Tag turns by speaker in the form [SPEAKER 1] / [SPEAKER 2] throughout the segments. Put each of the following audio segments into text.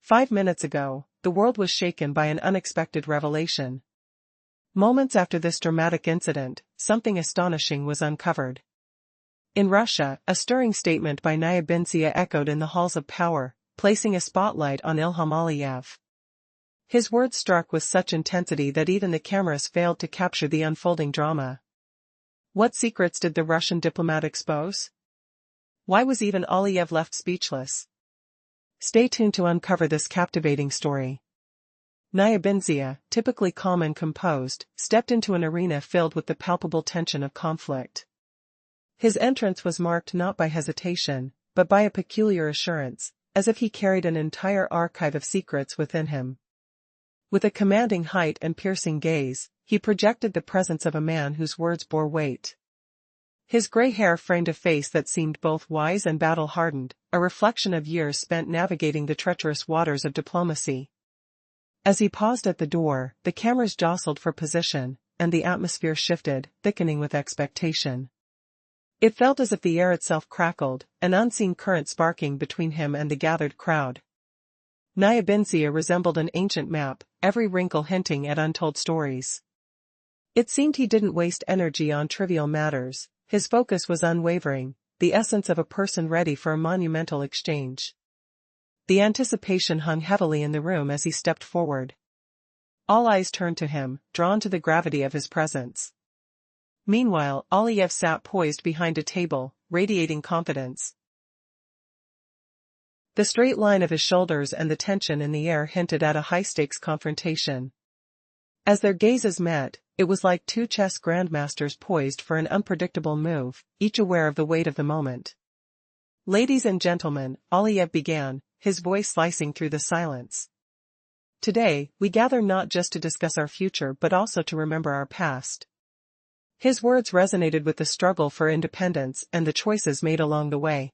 [SPEAKER 1] 5 minutes ago, the world was shaken by an unexpected revelation. Moments after this dramatic incident, something astonishing was uncovered. In Russia, a stirring statement by Nitoiah echoed in the halls of power, placing a spotlight on Ilham Aliyev. His words struck with such intensity that even the cameras failed to capture the unfolding drama. What secrets did the Russian diplomat expose? Why was even Aliyev left speechless? Stay tuned to uncover this captivating story. Nitoiah, typically calm and composed, stepped into an arena filled with the palpable tension of conflict. His entrance was marked not by hesitation, but by a peculiar assurance, as if he carried an entire archive of secrets within him. With a commanding height and piercing gaze, he projected the presence of a man whose words bore weight. His gray hair framed a face that seemed both wise and battle-hardened, a reflection of years spent navigating the treacherous waters of diplomacy. As he paused at the door, the cameras jostled for position, and the atmosphere shifted, thickening with expectation. It felt as if the air itself crackled, an unseen current sparking between him and the gathered crowd. Nitoiah resembled an ancient map, every wrinkle hinting at untold stories. It seemed he didn't waste energy on trivial matters, his focus was unwavering, the essence of a person ready for a monumental exchange. The anticipation hung heavily in the room as he stepped forward. All eyes turned to him, drawn to the gravity of his presence. Meanwhile, Aliyev sat poised behind a table, radiating confidence. The straight line of his shoulders and the tension in the air hinted at a high-stakes confrontation. As their gazes met, it was like two chess grandmasters poised for an unpredictable move, each aware of the weight of the moment. "Ladies and gentlemen," Aliyev began, his voice slicing through the silence. "Today, we gather not just to discuss our future but also to remember our past." His words resonated with the struggle for independence and the choices made along the way.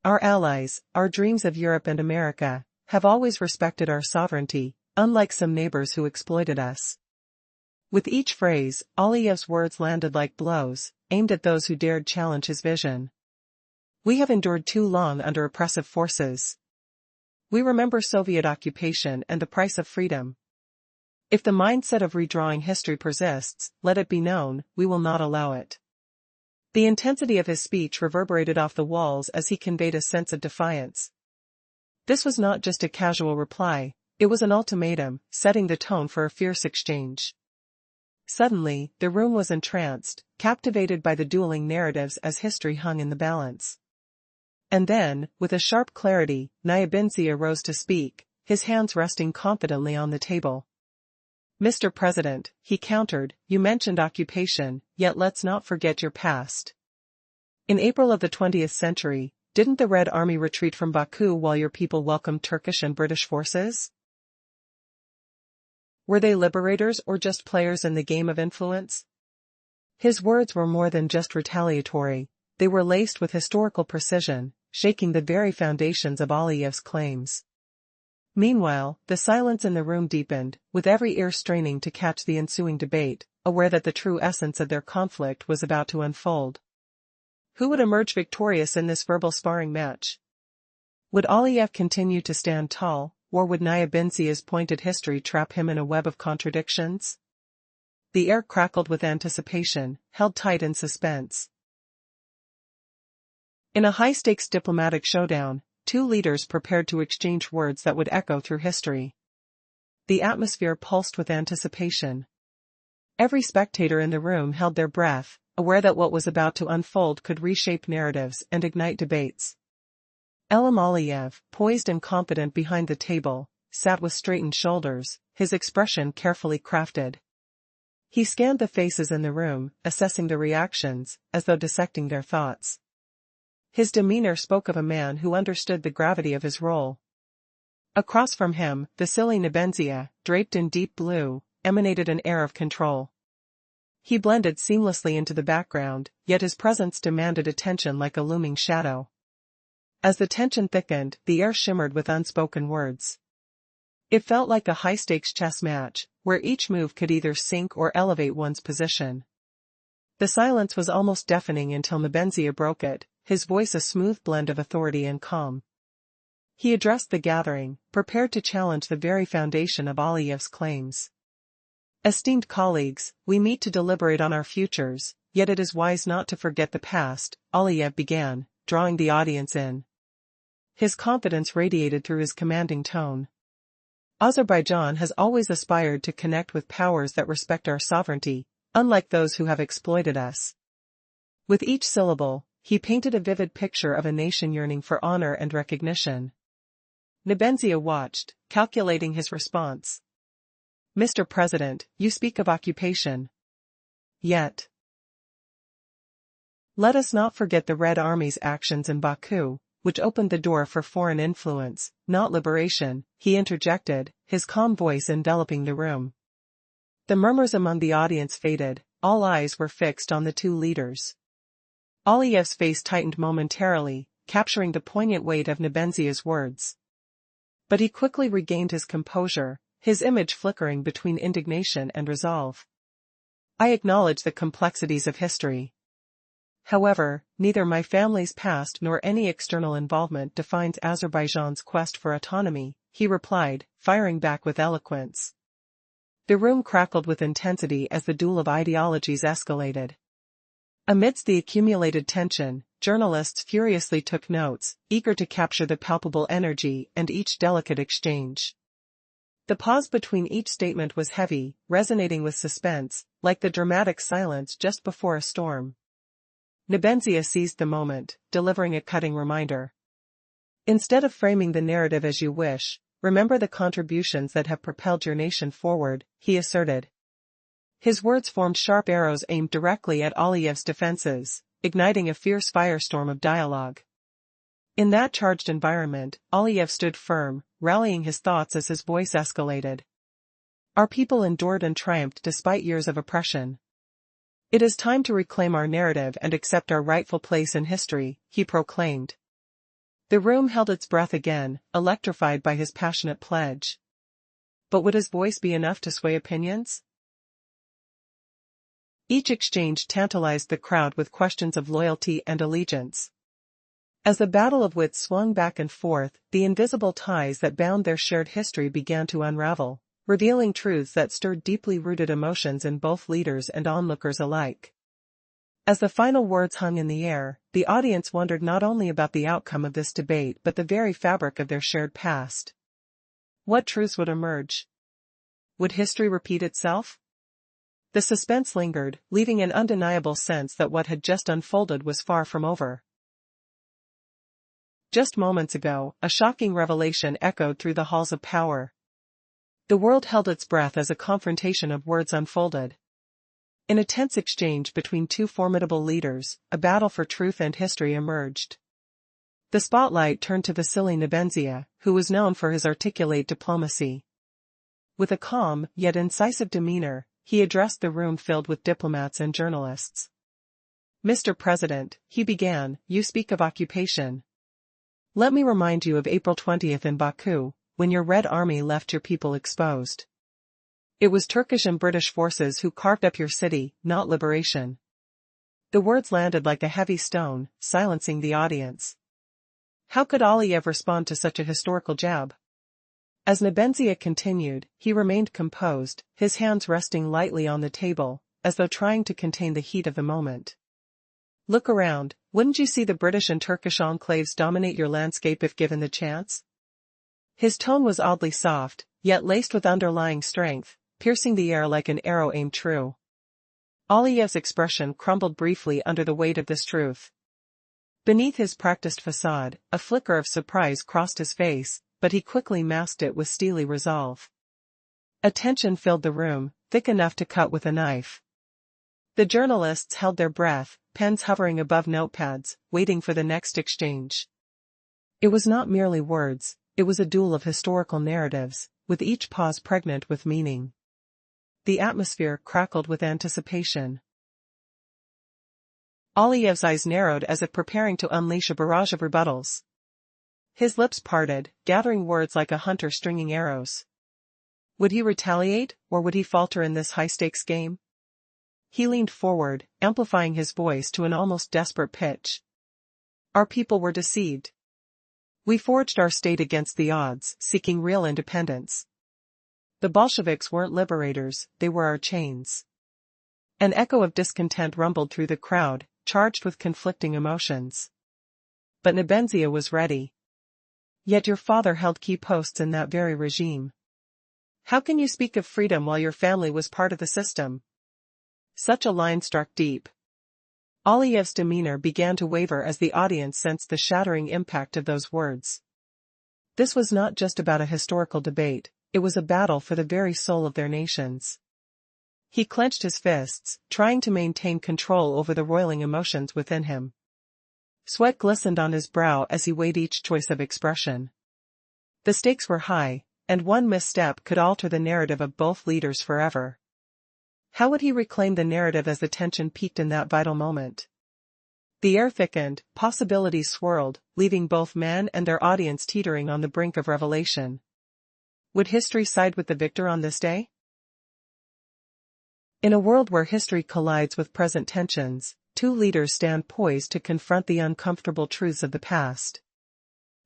[SPEAKER 1] "Our allies, our dreams of Europe and America, have always respected our sovereignty, unlike some neighbors who exploited us." With each phrase, Aliyev's words landed like blows, aimed at those who dared challenge his vision. "We have endured too long under oppressive forces. We remember Soviet occupation and the price of freedom. If the mindset of redrawing history persists, let it be known, we will not allow it." The intensity of his speech reverberated off the walls as he conveyed a sense of defiance. This was not just a casual reply, it was an ultimatum, setting the tone for a fierce exchange. Suddenly, the room was entranced, captivated by the dueling narratives as history hung in the balance. And then, with a sharp clarity, Nitoiah rose to speak, his hands resting confidently on the table. "Mr. President," he countered, "you mentioned occupation, yet let's not forget your past. In April of the 20th century, didn't the Red Army retreat from Baku while your people welcomed Turkish and British forces? Were they liberators or just players in the game of influence?" His words were more than just retaliatory, they were laced with historical precision, shaking the very foundations of Aliyev's claims. Meanwhile, the silence in the room deepened, with every ear straining to catch the ensuing debate, aware that the true essence of their conflict was about to unfold. Who would emerge victorious in this verbal sparring match? Would Aliyev continue to stand tall, or would Nitoiah's pointed history trap him in a web of contradictions? The air crackled with anticipation, held tight in suspense. In a high-stakes diplomatic showdown, two leaders prepared to exchange words that would echo through history. The atmosphere pulsed with anticipation. Every spectator in the room held their breath, aware that what was about to unfold could reshape narratives and ignite debates. Ilham Aliyev, poised and confident behind the table, sat with straightened shoulders, his expression carefully crafted. He scanned the faces in the room, assessing the reactions, as though dissecting their thoughts. His demeanor spoke of a man who understood the gravity of his role. Across from him, Vasily Nitoiah, draped in deep blue, emanated an air of control. He blended seamlessly into the background, yet his presence demanded attention like a looming shadow. As the tension thickened, the air shimmered with unspoken words. It felt like a high-stakes chess match, where each move could either sink or elevate one's position. The silence was almost deafening until Nitoiah broke it, his voice a smooth blend of authority and calm. He addressed the gathering, prepared to challenge the very foundation of Aliyev's claims. Esteemed colleagues, we meet to deliberate on our futures, yet it is wise not to forget the past, Aliyev began, drawing the audience in. His confidence radiated through his commanding tone. Azerbaijan has always aspired to connect with powers that respect our sovereignty, unlike those who have exploited us. With each syllable, he painted a vivid picture of a nation yearning for honor and recognition. Nibenzia watched, calculating his response. Mr. President, you speak of occupation. Yet, let us not forget the Red Army's actions in Baku, which opened the door for foreign influence, not liberation, he interjected, his calm voice enveloping the room. The murmurs among the audience faded, all eyes were fixed on the two leaders. Aliyev's face tightened momentarily, capturing the poignant weight of Nebenzia's words. But he quickly regained his composure, his image flickering between indignation and resolve. I acknowledge the complexities of history. However, neither my family's past nor any external involvement defines Azerbaijan's quest for autonomy, he replied, firing back with eloquence. The room crackled with intensity as the duel of ideologies escalated. Amidst the accumulated tension, journalists furiously took notes, eager to capture the palpable energy and each delicate exchange. The pause between each statement was heavy, resonating with suspense, like the dramatic silence just before a storm. Nebenzia seized the moment, delivering a cutting reminder. Instead of framing the narrative as you wish, remember the contributions that have propelled your nation forward, he asserted. His words formed sharp arrows aimed directly at Aliyev's defenses, igniting a fierce firestorm of dialogue. In that charged environment, Aliyev stood firm, rallying his thoughts as his voice escalated. Our people endured and triumphed despite years of oppression. It is time to reclaim our narrative and accept our rightful place in history, he proclaimed. The room held its breath again, electrified by his passionate pledge. But would his voice be enough to sway opinions? Each exchange tantalized the crowd with questions of loyalty and allegiance. As the battle of wits swung back and forth, the invisible ties that bound their shared history began to unravel, revealing truths that stirred deeply rooted emotions in both leaders and onlookers alike. As the final words hung in the air, the audience wondered not only about the outcome of this debate but the very fabric of their shared past. What truths would emerge? Would history repeat itself? The suspense lingered, leaving an undeniable sense that what had just unfolded was far from over. Just moments ago, a shocking revelation echoed through the halls of power. The world held its breath as a confrontation of words unfolded. In a tense exchange between two formidable leaders, a battle for truth and history emerged. The spotlight turned to Vasily Nebenzia, who was known for his articulate diplomacy. With a calm, yet incisive demeanor, he addressed the room filled with diplomats and journalists. Mr. President, he began, you speak of occupation. Let me remind you of April 20th in Baku, when your Red Army left your people exposed. It was Turkish and British forces who carved up your city, not liberation. The words landed like a heavy stone, silencing the audience. How could Aliyev respond to such a historical jab? As Nebenzia continued, he remained composed, his hands resting lightly on the table, as though trying to contain the heat of the moment. Look around, wouldn't you see the British and Turkish enclaves dominate your landscape if given the chance? His tone was oddly soft, yet laced with underlying strength, piercing the air like an arrow aimed true. Aliyev's expression crumbled briefly under the weight of this truth. Beneath his practiced facade, a flicker of surprise crossed his face, but he quickly masked it with steely resolve. A tension filled the room, thick enough to cut with a knife. The journalists held their breath, pens hovering above notepads, waiting for the next exchange. It was not merely words, it was a duel of historical narratives, with each pause pregnant with meaning. The atmosphere crackled with anticipation. Aliyev's eyes narrowed as if preparing to unleash a barrage of rebuttals. His lips parted, gathering words like a hunter stringing arrows. Would he retaliate, or would he falter in this high-stakes game? He leaned forward, amplifying his voice to an almost desperate pitch. Our people were deceived. We forged our state against the odds, seeking real independence. The Bolsheviks weren't liberators, they were our chains. An echo of discontent rumbled through the crowd, charged with conflicting emotions. But Nitoiah was ready. Yet your father held key posts in that very regime. How can you speak of freedom while your family was part of the system? Such a line struck deep. Aliyev's demeanor began to waver as the audience sensed the shattering impact of those words. This was not just about a historical debate, it was a battle for the very soul of their nations. He clenched his fists, trying to maintain control over the roiling emotions within him. Sweat glistened on his brow as he weighed each choice of expression. The stakes were high, and one misstep could alter the narrative of both leaders forever. How would he reclaim the narrative as the tension peaked in that vital moment? The air thickened, possibilities swirled, leaving both man and their audience teetering on the brink of revelation. Would history side with the victor on this day? In a world where history collides with present tensions, two leaders stand poised to confront the uncomfortable truths of the past.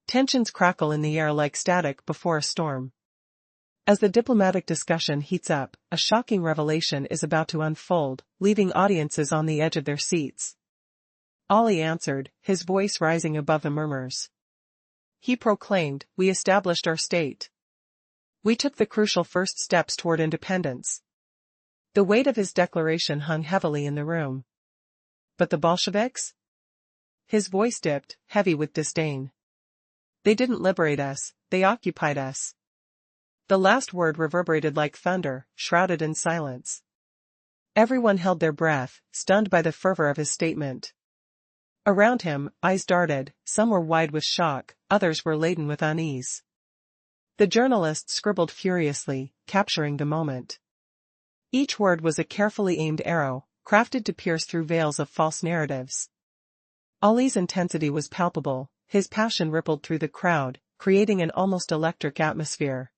[SPEAKER 1] Tensions crackle in the air like static before a storm. As the diplomatic discussion heats up, a shocking revelation is about to unfold, leaving audiences on the edge of their seats. Ali answered, his voice rising above the murmurs. He proclaimed, "We established our state. We took the crucial first steps toward independence." The weight of his declaration hung heavily in the room. But the Bolsheviks? His voice dipped, heavy with disdain. They didn't liberate us, they occupied us. The last word reverberated like thunder, shrouded in silence. Everyone held their breath, stunned by the fervor of his statement. Around him, eyes darted, some were wide with shock, others were laden with unease. The journalists scribbled furiously, capturing the moment. Each word was a carefully aimed arrow, crafted to pierce through veils of false narratives. Ali's intensity was palpable, his passion rippled through the crowd, creating an almost electric atmosphere.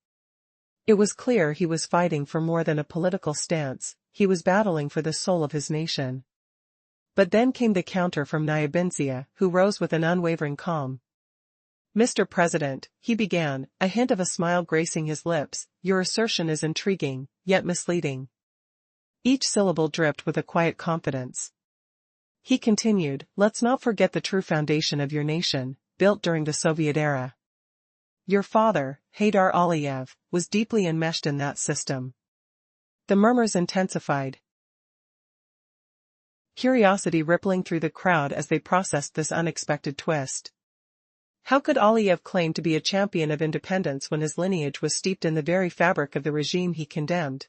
[SPEAKER 1] It was clear he was fighting for more than a political stance, he was battling for the soul of his nation. But then came the counter from Nitoiah, who rose with an unwavering calm. "Mr. President," he began, a hint of a smile gracing his lips, "your assertion is intriguing, yet misleading." Each syllable dripped with a quiet confidence. He continued, "Let's not forget the true foundation of your nation, built during the Soviet era. Your father, Haydar Aliyev, was deeply enmeshed in that system." The murmurs intensified. Curiosity rippling through the crowd as they processed this unexpected twist. How could Aliyev claim to be a champion of independence when his lineage was steeped in the very fabric of the regime he condemned?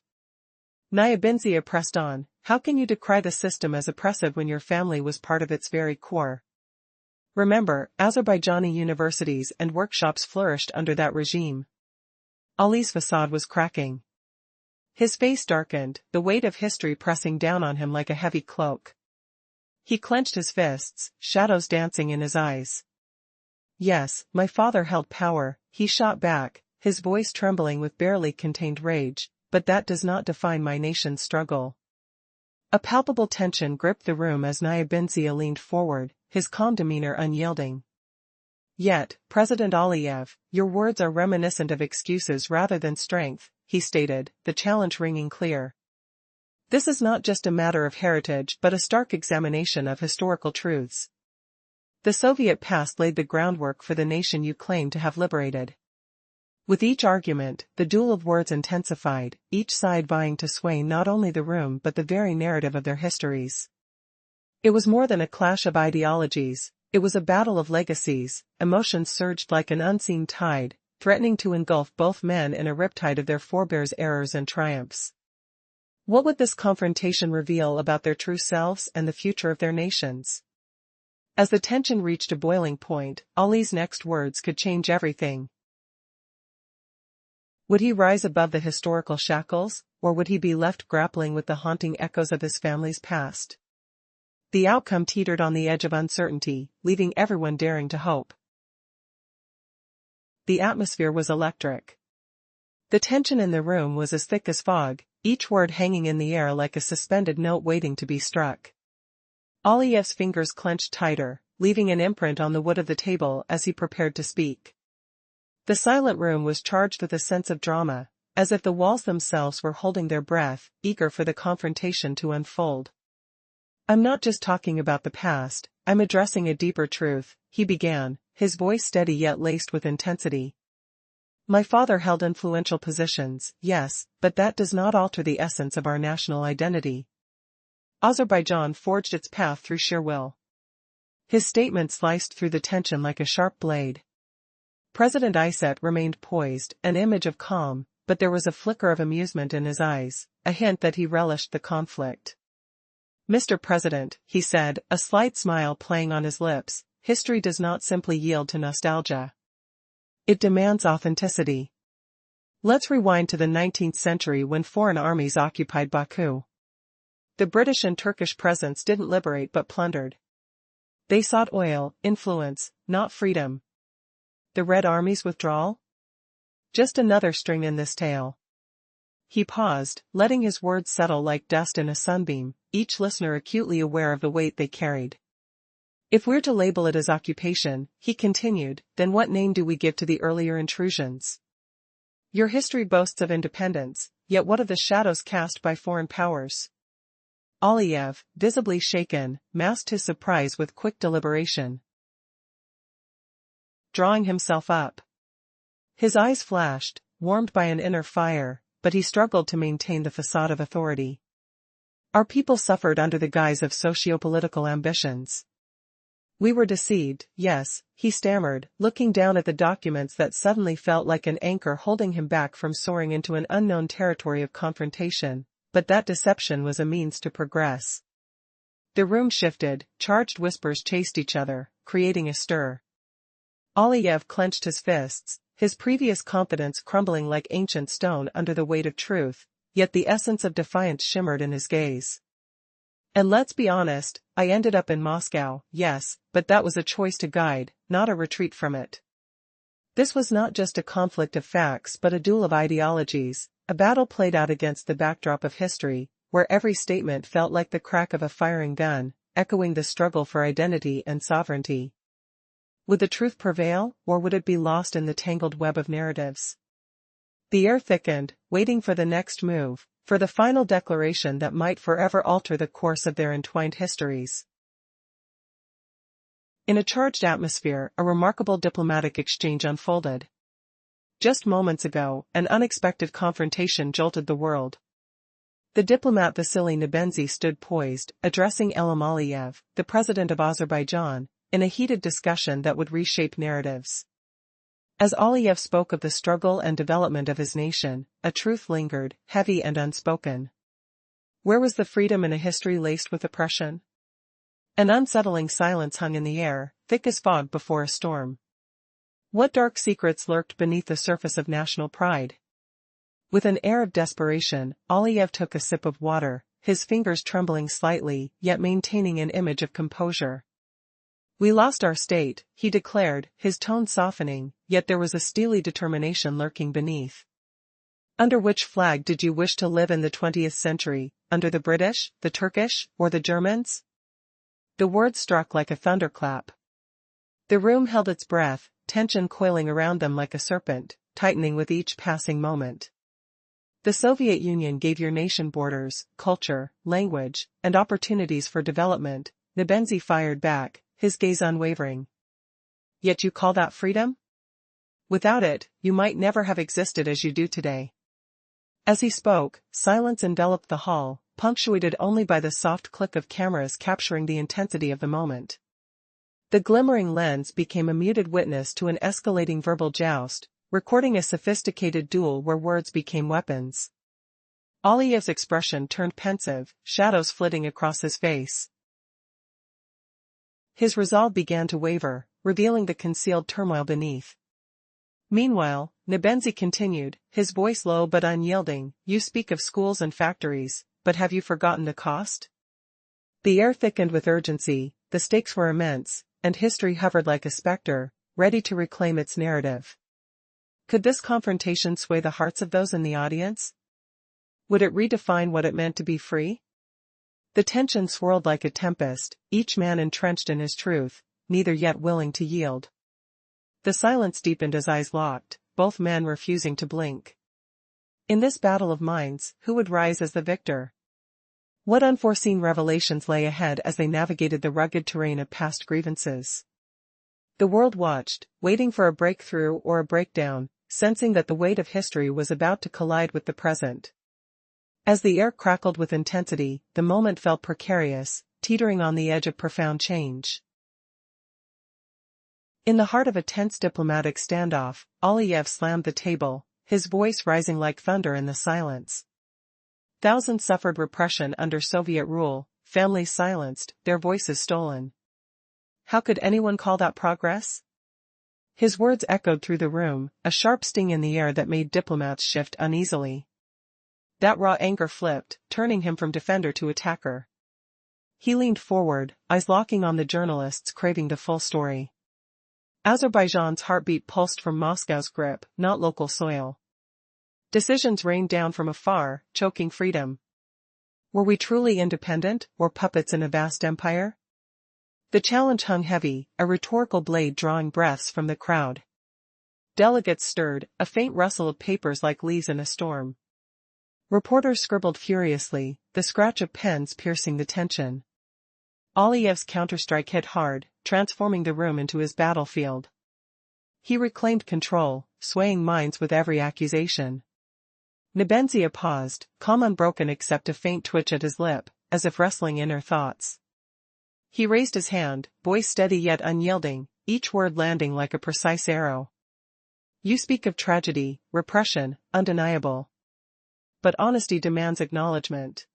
[SPEAKER 1] Nitoiah pressed on, "How can you decry the system as oppressive when your family was part of its very core? Remember, Azerbaijani universities and workshops flourished under that regime." Ali's facade was cracking. His face darkened, the weight of history pressing down on him like a heavy cloak. He clenched his fists, shadows dancing in his eyes. "Yes, my father held power," he shot back, his voice trembling with barely contained rage, "but that does not define my nation's struggle." A palpable tension gripped the room as Nitoiah leaned forward, his calm demeanor unyielding. "Yet, President Aliyev, your words are reminiscent of excuses rather than strength," he stated, the challenge ringing clear. "This is not just a matter of heritage but a stark examination of historical truths. The Soviet past laid the groundwork for the nation you claim to have liberated." With each argument, the duel of words intensified, each side vying to sway not only the room but the very narrative of their histories. It was more than a clash of ideologies, it was a battle of legacies. Emotions surged like an unseen tide, threatening to engulf both men in a riptide of their forebears' errors and triumphs. What would this confrontation reveal about their true selves and the future of their nations? As the tension reached a boiling point, Ali's next words could change everything. Would he rise above the historical shackles, or would he be left grappling with the haunting echoes of his family's past? The outcome teetered on the edge of uncertainty, leaving everyone daring to hope. The atmosphere was electric. The tension in the room was as thick as fog, each word hanging in the air like a suspended note waiting to be struck. Aliyev's fingers clenched tighter, leaving an imprint on the wood of the table as he prepared to speak. The silent room was charged with a sense of drama, as if the walls themselves were holding their breath, eager for the confrontation to unfold. "I'm not just talking about the past, I'm addressing a deeper truth," he began, his voice steady yet laced with intensity. "My father held influential positions, yes, but that does not alter the essence of our national identity. Azerbaijan forged its path through sheer will." His statement sliced through the tension like a sharp blade. President Isat remained poised, an image of calm, but there was a flicker of amusement in his eyes, a hint that he relished the conflict. "Mr. President," he said, a slight smile playing on his lips, "history does not simply yield to nostalgia. It demands authenticity. Let's rewind to the 19th century when foreign armies occupied Baku. The British and Turkish presence didn't liberate but plundered. They sought oil, influence, not freedom. The Red Army's withdrawal? Just another string in this tale." He paused, letting his words settle like dust in a sunbeam, each listener acutely aware of the weight they carried. "If we're to label it as occupation," he continued, "then what name do we give to the earlier intrusions? Your history boasts of independence, yet what of the shadows cast by foreign powers?" Aliyev, visibly shaken, masked his surprise with quick deliberation. Drawing himself up. His eyes flashed, warmed by an inner fire, but he struggled to maintain the facade of authority. "Our people suffered under the guise of socio-political ambitions. We were deceived, yes," he stammered, looking down at the documents that suddenly felt like an anchor holding him back from soaring into an unknown territory of confrontation, but that deception was a means to progress. The room shifted, charged whispers chased each other, creating a stir. Aliyev clenched his fists, his previous confidence crumbling like ancient stone under the weight of truth, yet the essence of defiance shimmered in his gaze. "And let's be honest, I ended up in Moscow, yes, but that was a choice to guide, not a retreat from it. This was not just a conflict of facts but a duel of ideologies, a battle played out against the backdrop of history, where every statement felt like the crack of a firing gun, echoing the struggle for identity and sovereignty. Would the truth prevail, or would it be lost in the tangled web of narratives?" The air thickened, waiting for the next move, for the final declaration that might forever alter the course of their entwined histories. In a charged atmosphere, a remarkable diplomatic exchange unfolded. Just moments ago, an unexpected confrontation jolted the world. The diplomat Vasily Nebenzhy stood poised, addressing Ilham Aliyev, the president of Azerbaijan, in a heated discussion that would reshape narratives. As Aliyev spoke of the struggle and development of his nation, a truth lingered, heavy and unspoken. Where was the freedom in a history laced with oppression? An unsettling silence hung in the air, thick as fog before a storm. What dark secrets lurked beneath the surface of national pride? With an air of desperation, Aliyev took a sip of water, his fingers trembling slightly, yet maintaining an image of composure. "We lost our state," he declared, his tone softening, yet there was a steely determination lurking beneath. "Under which flag did you wish to live in the 20th century, under the British, the Turkish, or the Germans?" The words struck like a thunderclap. The room held its breath, tension coiling around them like a serpent, tightening with each passing moment. "The Soviet Union gave your nation borders, culture, language, and opportunities for development," Nebenzhy fired back, his gaze unwavering. "Yet you call that freedom? Without it, you might never have existed as you do today." As he spoke, silence enveloped the hall, punctuated only by the soft click of cameras capturing the intensity of the moment. The glimmering lens became a muted witness to an escalating verbal joust, recording a sophisticated duel where words became weapons. Aliyev's expression turned pensive, shadows flitting across his face. His resolve began to waver, revealing the concealed turmoil beneath. Meanwhile, Nebenzhy continued, his voice low but unyielding, "You speak of schools and factories, but have you forgotten the cost?" The air thickened with urgency, the stakes were immense, and history hovered like a specter, ready to reclaim its narrative. Could this confrontation sway the hearts of those in the audience? Would it redefine what it meant to be free? The tension swirled like a tempest, each man entrenched in his truth, neither yet willing to yield. The silence deepened as eyes locked, both men refusing to blink. In this battle of minds, who would rise as the victor? What unforeseen revelations lay ahead as they navigated the rugged terrain of past grievances? The world watched, waiting for a breakthrough or a breakdown, sensing that the weight of history was about to collide with the present. As the air crackled with intensity, the moment felt precarious, teetering on the edge of profound change. In the heart of a tense diplomatic standoff, Aliyev slammed the table, his voice rising like thunder in the silence. Thousands suffered repression under Soviet rule, families silenced, their voices stolen. How could anyone call that progress? His words echoed through the room, a sharp sting in the air that made diplomats shift uneasily. That raw anger flipped, turning him from defender to attacker. He leaned forward, eyes locking on the journalists craving the full story. Azerbaijan's heartbeat pulsed from Moscow's grip, not local soil. Decisions rained down from afar, choking freedom. Were we truly independent, or puppets in a vast empire? The challenge hung heavy, a rhetorical blade drawing breaths from the crowd. Delegates stirred, a faint rustle of papers like leaves in a storm. Reporters scribbled furiously, the scratch of pens piercing the tension. Aliyev's counterstrike hit hard, transforming the room into his battlefield. He reclaimed control, swaying minds with every accusation. Nebenzia paused, calm unbroken except a faint twitch at his lip, as if wrestling inner thoughts. He raised his hand, voice steady yet unyielding, each word landing like a precise arrow. You speak of tragedy, repression, undeniable. But honesty demands acknowledgement.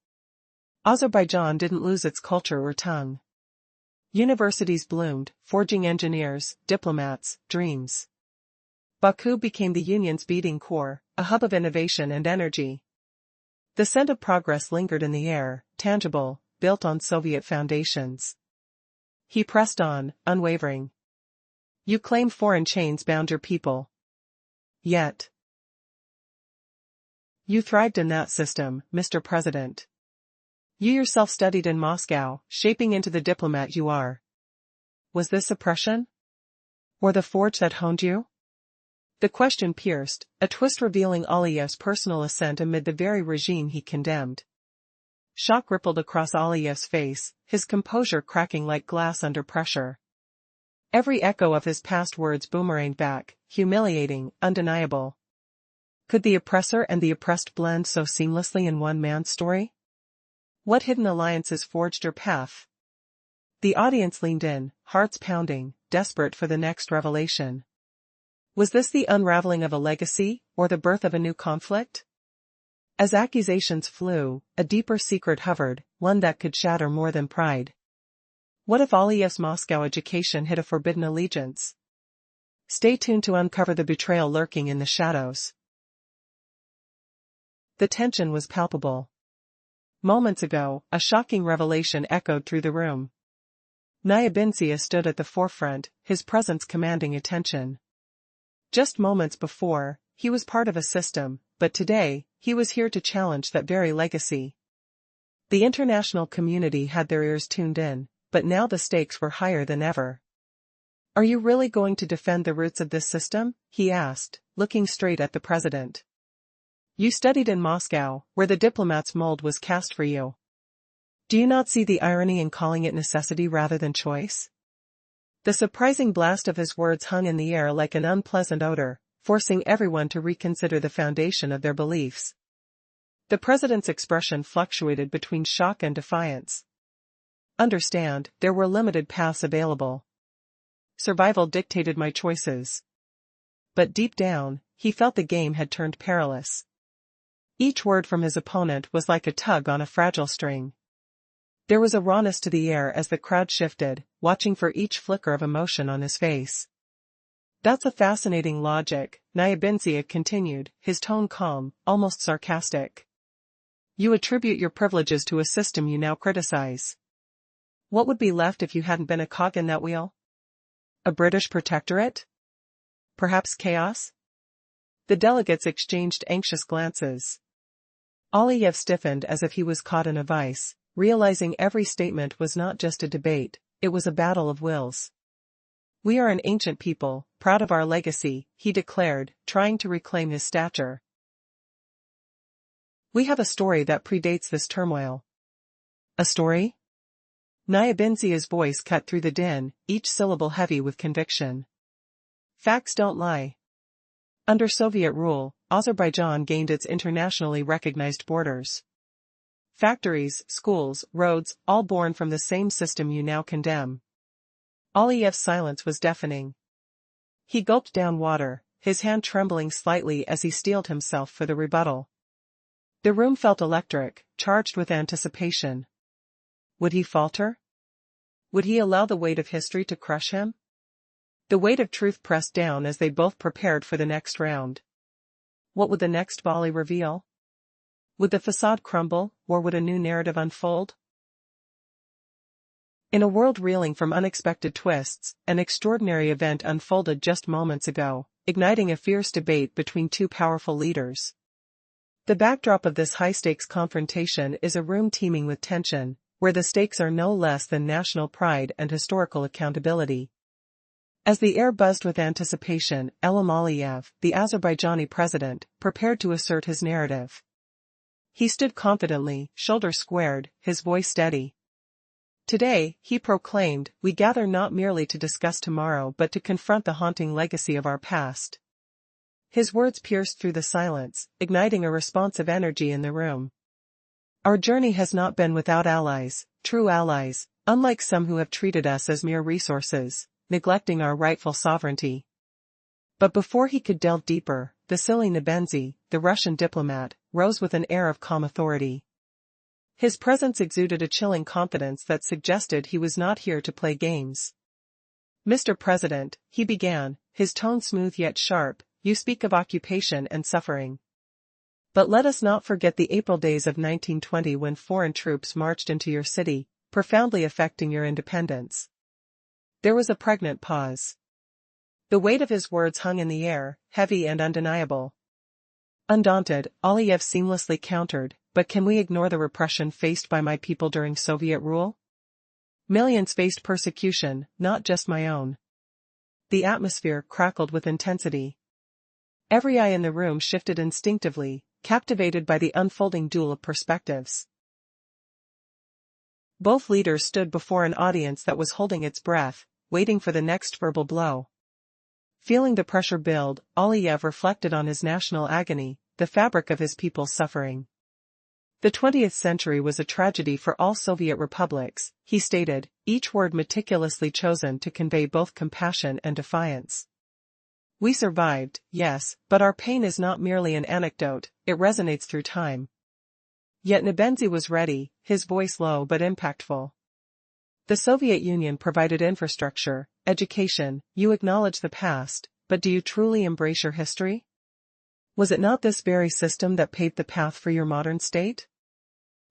[SPEAKER 1] Azerbaijan didn't lose its culture or tongue. Universities bloomed, forging engineers, diplomats, dreams. Baku became the Union's beating core, a hub of innovation and energy. The scent of progress lingered in the air, tangible, built on Soviet foundations. He pressed on, unwavering. You claim foreign chains bound your people. Yet you thrived in that system, Mr. President. You yourself studied in Moscow, shaping into the diplomat you are. Was this oppression? Or the forge that honed you? The question pierced, a twist revealing Aliyev's personal ascent amid the very regime he condemned. Shock rippled across Aliyev's face, his composure cracking like glass under pressure. Every echo of his past words boomeranged back, humiliating, undeniable. Could the oppressor and the oppressed blend so seamlessly in one man's story? What hidden alliances forged your path? The audience leaned in, hearts pounding, desperate for the next revelation. Was this the unraveling of a legacy, or the birth of a new conflict? As accusations flew, a deeper secret hovered, one that could shatter more than pride. What if Aliyev's Moscow education hid a forbidden allegiance? Stay tuned to uncover the betrayal lurking in the shadows. The tension was palpable. Moments ago, a shocking revelation echoed through the room. Nebenzia stood at the forefront, his presence commanding attention. Just moments before, he was part of a system, but today, he was here to challenge that very legacy. The international community had their ears tuned in, but now the stakes were higher than ever. Are you really going to defend the roots of this system? He asked, looking straight at the president. You studied in Moscow, where the diplomat's mold was cast for you. Do you not see the irony in calling it necessity rather than choice? The surprising blast of his words hung in the air like an unpleasant odor, forcing everyone to reconsider the foundation of their beliefs. The president's expression fluctuated between shock and defiance. Understand, there were limited paths available. Survival dictated my choices. But deep down, he felt the game had turned perilous. Each word from his opponent was like a tug on a fragile string. There was a rawness to the air as the crowd shifted, watching for each flicker of emotion on his face. That's a fascinating logic, Nebenzia continued, his tone calm, almost sarcastic. You attribute your privileges to a system you now criticize. What would be left if you hadn't been a cog in that wheel? A British protectorate? Perhaps chaos? The delegates exchanged anxious glances. Aliyev stiffened as if he was caught in a vice, realizing every statement was not just a debate, it was a battle of wills. We are an ancient people, proud of our legacy, he declared, trying to reclaim his stature. We have a story that predates this turmoil. A story? Nitoiah's voice cut through the din, each syllable heavy with conviction. Facts don't lie. Under Soviet rule, Azerbaijan gained its internationally recognized borders. Factories, schools, roads, all born from the same system you now condemn. Aliyev's silence was deafening. He gulped down water, his hand trembling slightly as he steeled himself for the rebuttal. The room felt electric, charged with anticipation. Would he falter? Would he allow the weight of history to crush him? The weight of truth pressed down as they both prepared for the next round. What would the next volley reveal? Would the facade crumble, or would a new narrative unfold? In a world reeling from unexpected twists, an extraordinary event unfolded just moments ago, igniting a fierce debate between two powerful leaders. The backdrop of this high-stakes confrontation is a room teeming with tension, where the stakes are no less than national pride and historical accountability. As the air buzzed with anticipation, Ilham Aliyev, the Azerbaijani president, prepared to assert his narrative. He stood confidently, shoulders squared, his voice steady. Today, he proclaimed, we gather not merely to discuss tomorrow but to confront the haunting legacy of our past. His words pierced through the silence, igniting a responsive energy in the room. Our journey has not been without allies, true allies, unlike some who have treated us as mere resources, neglecting our rightful sovereignty. But before he could delve deeper, Vasily Nebenzhy, the Russian diplomat, rose with an air of calm authority. His presence exuded a chilling confidence that suggested he was not here to play games. Mr. President, he began, his tone smooth yet sharp, you speak of occupation and suffering. But let us not forget the April days of 1920 when foreign troops marched into your city, profoundly affecting your independence. There was a pregnant pause. The weight of his words hung in the air, heavy and undeniable. Undaunted, Aliyev seamlessly countered, but can we ignore the repression faced by my people during Soviet rule? Millions faced persecution, not just my own. The atmosphere crackled with intensity. Every eye in the room shifted instinctively, captivated by the unfolding duel of perspectives. Both leaders stood before an audience that was holding its breath, waiting for the next verbal blow. Feeling the pressure build, Aliyev reflected on his national agony, the fabric of his people's suffering. The 20th century was a tragedy for all Soviet republics, he stated, each word meticulously chosen to convey both compassion and defiance. We survived, yes, but our pain is not merely an anecdote, it resonates through time. Yet Nebenzhy was ready, his voice low but impactful. The Soviet Union provided infrastructure, education, you acknowledge the past, but do you truly embrace your history? Was it not this very system that paved the path for your modern state?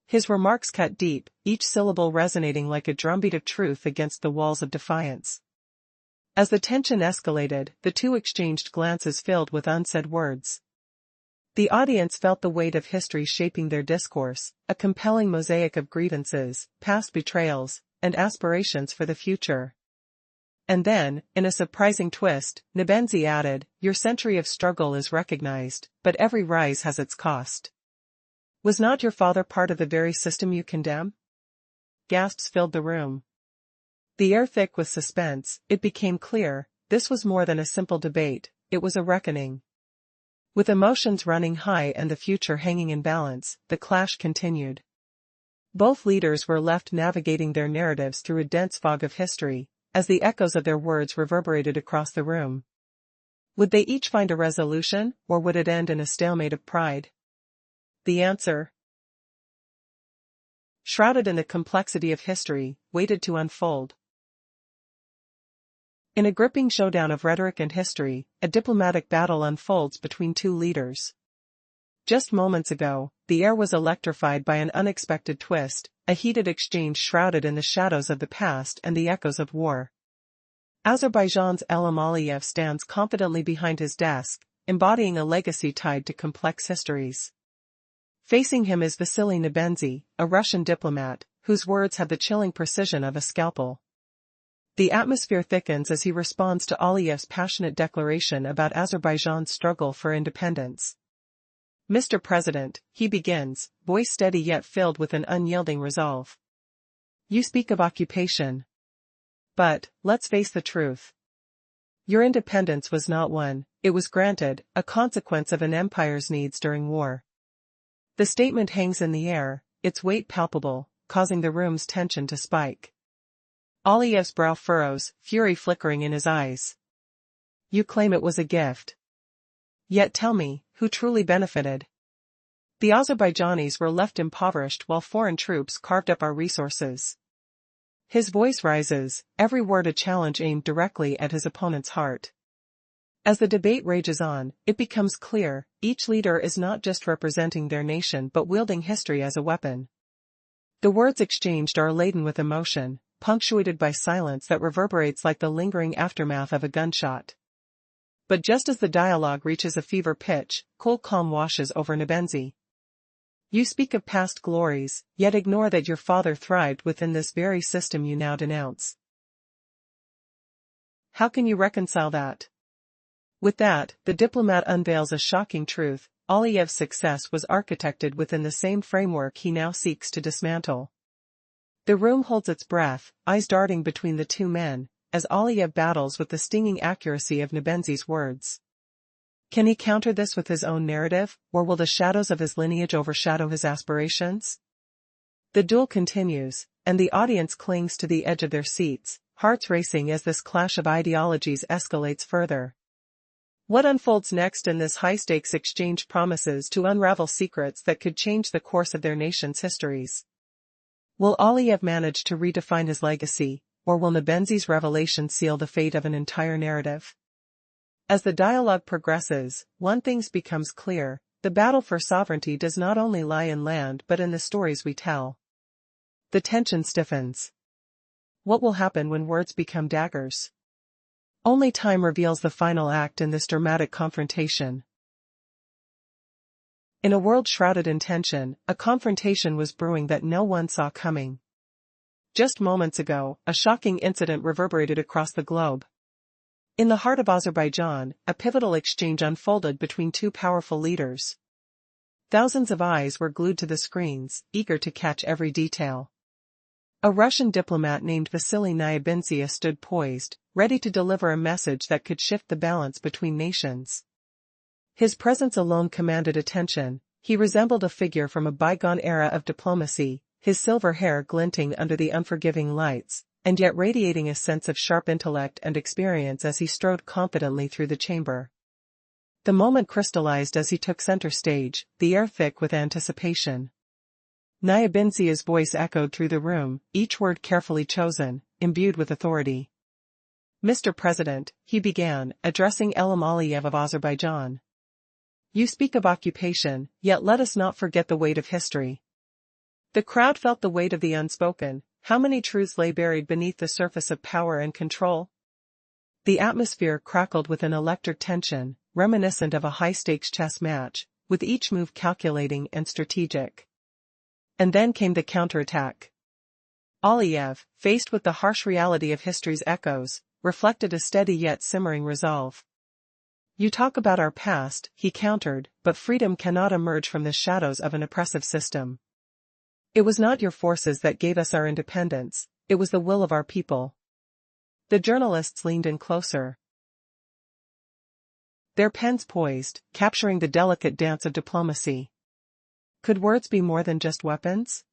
[SPEAKER 1] His remarks cut deep, each syllable resonating like a drumbeat of truth against the walls of defiance. As the tension escalated, the two exchanged glances filled with unsaid words. The audience felt the weight of history shaping their discourse, a compelling mosaic of grievances, past betrayals, and aspirations for the future. And then, in a surprising twist, Nebenzhy added, your century of struggle is recognized, but every rise has its cost. Was not your father part of the very system you condemn? Gasps filled the room. The air thick with suspense, it became clear, this was more than a simple debate, it was a reckoning. With emotions running high and the future hanging in balance, the clash continued. Both leaders were left navigating their narratives through a dense fog of history, as the echoes of their words reverberated across the room. Would they each find a resolution, or would it end in a stalemate of pride? The answer, shrouded in the complexity of history, waited to unfold. In a gripping showdown of rhetoric and history, a diplomatic battle unfolds between two leaders. Just moments ago, the air was electrified by an unexpected twist, a heated exchange shrouded in the shadows of the past and the echoes of war. Azerbaijan's Ilham Aliyev stands confidently behind his desk, embodying a legacy tied to complex histories. Facing him is Vasily Nebenzhy, a Russian diplomat, whose words have the chilling precision of a scalpel. The atmosphere thickens as he responds to Aliyev's passionate declaration about Azerbaijan's struggle for independence. Mr. President, he begins, voice steady yet filled with an unyielding resolve. You speak of occupation. But, let's face the truth. Your independence was not won, it was granted, a consequence of an empire's needs during war. The statement hangs in the air, its weight palpable, causing the room's tension to spike. Aliyev's brow furrows, fury flickering in his eyes. You claim it was a gift. Yet tell me, who truly benefited? The Azerbaijanis were left impoverished while foreign troops carved up our resources. His voice rises, every word a challenge aimed directly at his opponent's heart. As the debate rages on, it becomes clear, each leader is not just representing their nation but wielding history as a weapon. The words exchanged are laden with emotion, punctuated by silence that reverberates like the lingering aftermath of a gunshot. But just as the dialogue reaches a fever pitch, cold calm washes over Nibenzhi. You speak of past glories, yet ignore that your father thrived within this very system you now denounce. How can you reconcile that? With that, the diplomat unveils a shocking truth: Aliyev's success was architected within the same framework he now seeks to dismantle. The room holds its breath, eyes darting between the two men, as Aliyev battles with the stinging accuracy of Nibenzhi's words. Can he counter this with his own narrative, or will the shadows of his lineage overshadow his aspirations? The duel continues, and the audience clings to the edge of their seats, hearts racing as this clash of ideologies escalates further. What unfolds next in this high-stakes exchange promises to unravel secrets that could change the course of their nation's histories. Will Aliyev manage to redefine his legacy, or will Nibenzhi's revelation seal the fate of an entire narrative? As the dialogue progresses, one thing becomes clear: the battle for sovereignty does not only lie in land but in the stories we tell. The tension stiffens. What will happen when words become daggers? Only time reveals the final act in this dramatic confrontation. In a world shrouded in tension, a confrontation was brewing that no one saw coming. Just moments ago, a shocking incident reverberated across the globe. In the heart of Azerbaijan, a pivotal exchange unfolded between two powerful leaders. Thousands of eyes were glued to the screens, eager to catch every detail. A Russian diplomat named Vasily Nyabensia stood poised, ready to deliver a message that could shift the balance between nations. His presence alone commanded attention. He resembled a figure from a bygone era of diplomacy, his silver hair glinting under the unforgiving lights, and yet radiating a sense of sharp intellect and experience as he strode confidently through the chamber. The moment crystallized as he took center stage, the air thick with anticipation. Nyabensia's voice echoed through the room, each word carefully chosen, imbued with authority. Mr. President, he began, addressing Ilham Aliyev of Azerbaijan. You speak of occupation, yet let us not forget the weight of history. The crowd felt the weight of the unspoken. How many truths lay buried beneath the surface of power and control? The atmosphere crackled with an electric tension, reminiscent of a high-stakes chess match, with each move calculating and strategic. And then came the counterattack. Aliyev, faced with the harsh reality of history's echoes, reflected a steady yet simmering resolve. You talk about our past, he countered, but freedom cannot emerge from the shadows of an oppressive system. It was not your forces that gave us our independence, it was the will of our people. The journalists leaned in closer, their pens poised, capturing the delicate dance of diplomacy. Could words be more than just weapons?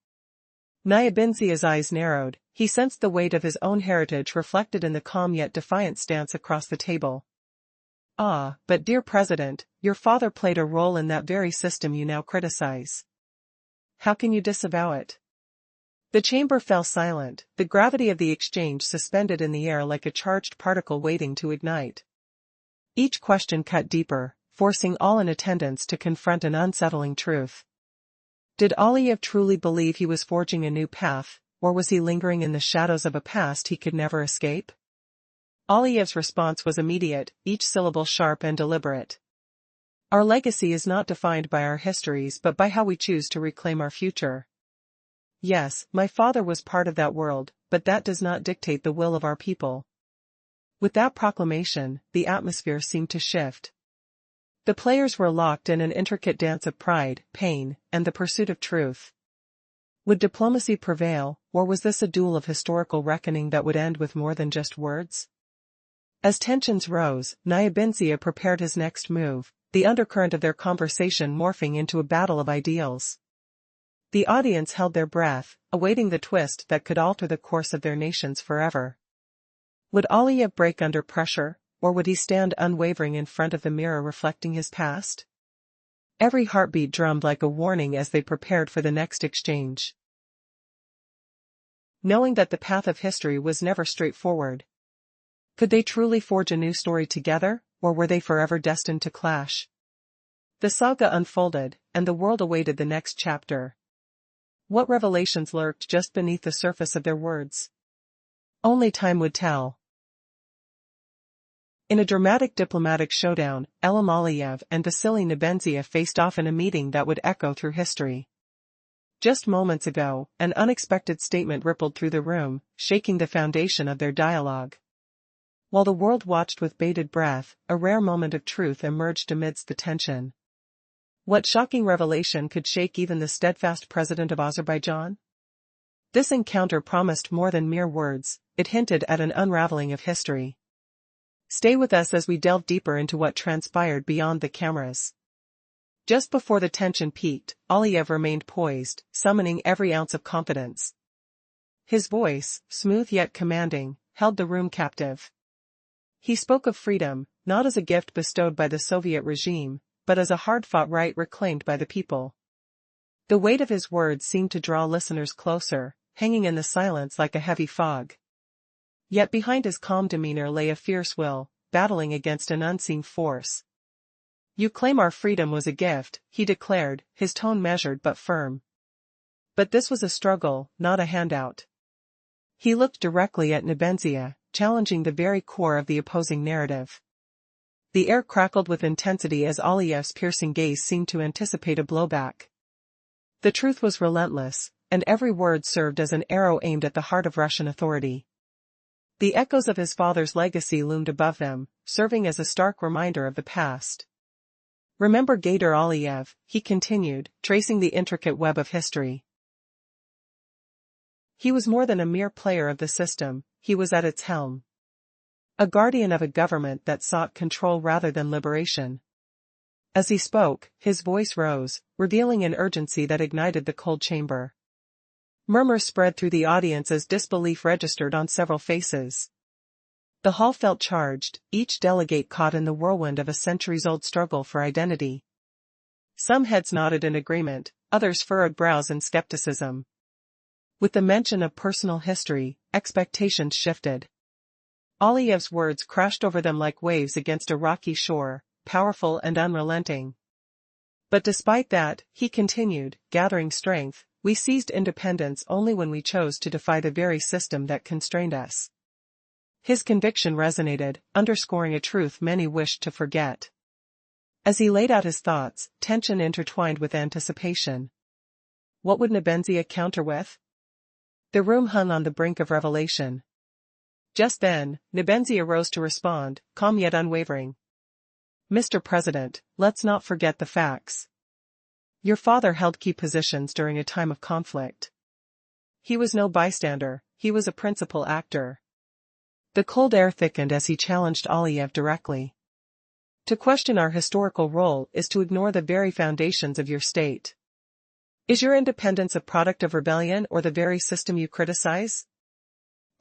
[SPEAKER 1] Nyabensia's eyes narrowed. He sensed the weight of his own heritage reflected in the calm yet defiant stance across the table. Ah, but dear President, your father played a role in that very system you now criticize. How can you disavow it? The chamber fell silent, the gravity of the exchange suspended in the air like a charged particle waiting to ignite. Each question cut deeper, forcing all in attendance to confront an unsettling truth. Did Aliyev truly believe he was forging a new path, or was he lingering in the shadows of a past he could never escape? Aliyev's response was immediate, each syllable sharp and deliberate. Our legacy is not defined by our histories but by how we choose to reclaim our future. Yes, my father was part of that world, but that does not dictate the will of our people. With that proclamation, the atmosphere seemed to shift. The players were locked in an intricate dance of pride, pain, and the pursuit of truth. Would diplomacy prevail, or was this a duel of historical reckoning that would end with more than just words? As tensions rose, Nitoiah prepared his next move, the undercurrent of their conversation morphing into a battle of ideals. The audience held their breath, awaiting the twist that could alter the course of their nations forever. Would Aliyev break under pressure, or would he stand unwavering in front of the mirror reflecting his past? Every heartbeat drummed like a warning as they prepared for the next exchange. Knowing that the path of history was never straightforward. Could they truly forge a new story together, or were they forever destined to clash? The saga unfolded, and the world awaited the next chapter. What revelations lurked just beneath the surface of their words? Only time would tell. In a dramatic diplomatic showdown, Elim Aliyev and Vasily Nebenzia faced off in a meeting that would echo through history. Just moments ago, an unexpected statement rippled through the room, shaking the foundation of their dialogue. While the world watched with bated breath, a rare moment of truth emerged amidst the tension. What shocking revelation could shake even the steadfast president of Azerbaijan? This encounter promised more than mere words, it hinted at an unraveling of history. Stay with us as we delve deeper into what transpired beyond the cameras. Just before the tension peaked, Aliyev remained poised, summoning every ounce of confidence. His voice, smooth yet commanding, held the room captive. He spoke of freedom, not as a gift bestowed by the Soviet regime, but as a hard-fought right reclaimed by the people. The weight of his words seemed to draw listeners closer, hanging in the silence like a heavy fog. Yet behind his calm demeanor lay a fierce will, battling against an unseen force. "You claim our freedom was a gift," he declared, his tone measured but firm. But this was a struggle, not a handout. He looked directly at Nebenzia, challenging the very core of the opposing narrative. The air crackled with intensity as Aliyev's piercing gaze seemed to anticipate a blowback. The truth was relentless, and every word served as an arrow aimed at the heart of Russian authority. The echoes of his father's legacy loomed above them, serving as a stark reminder of the past. "Remember Gaidar Aliyev," he continued, tracing the intricate web of history. He was more than a mere player of the system, he was at its helm. A guardian of a government that sought control rather than liberation. As he spoke, his voice rose, revealing an urgency that ignited the cold chamber. Murmurs spread through the audience as disbelief registered on several faces. The hall felt charged, each delegate caught in the whirlwind of a centuries-old struggle for identity. Some heads nodded in agreement, others furrowed brows in skepticism. With the mention of personal history, expectations shifted. Aliyev's words crashed over them like waves against a rocky shore, powerful and unrelenting. But despite that, he continued, gathering strength, "We seized independence only when we chose to defy the very system that constrained us." His conviction resonated, underscoring a truth many wished to forget. As he laid out his thoughts, tension intertwined with anticipation. What would Nebenzia counter with? The room hung on the brink of revelation. Just then, Nebenzia rose to respond, calm yet unwavering. "Mr. President, let's not forget the facts. Your father held key positions during a time of conflict. He was no bystander, he was a principal actor." The cold air thickened as he challenged Aliyev directly. "To question our historical role is to ignore the very foundations of your state. Is your independence a product of rebellion or the very system you criticize?"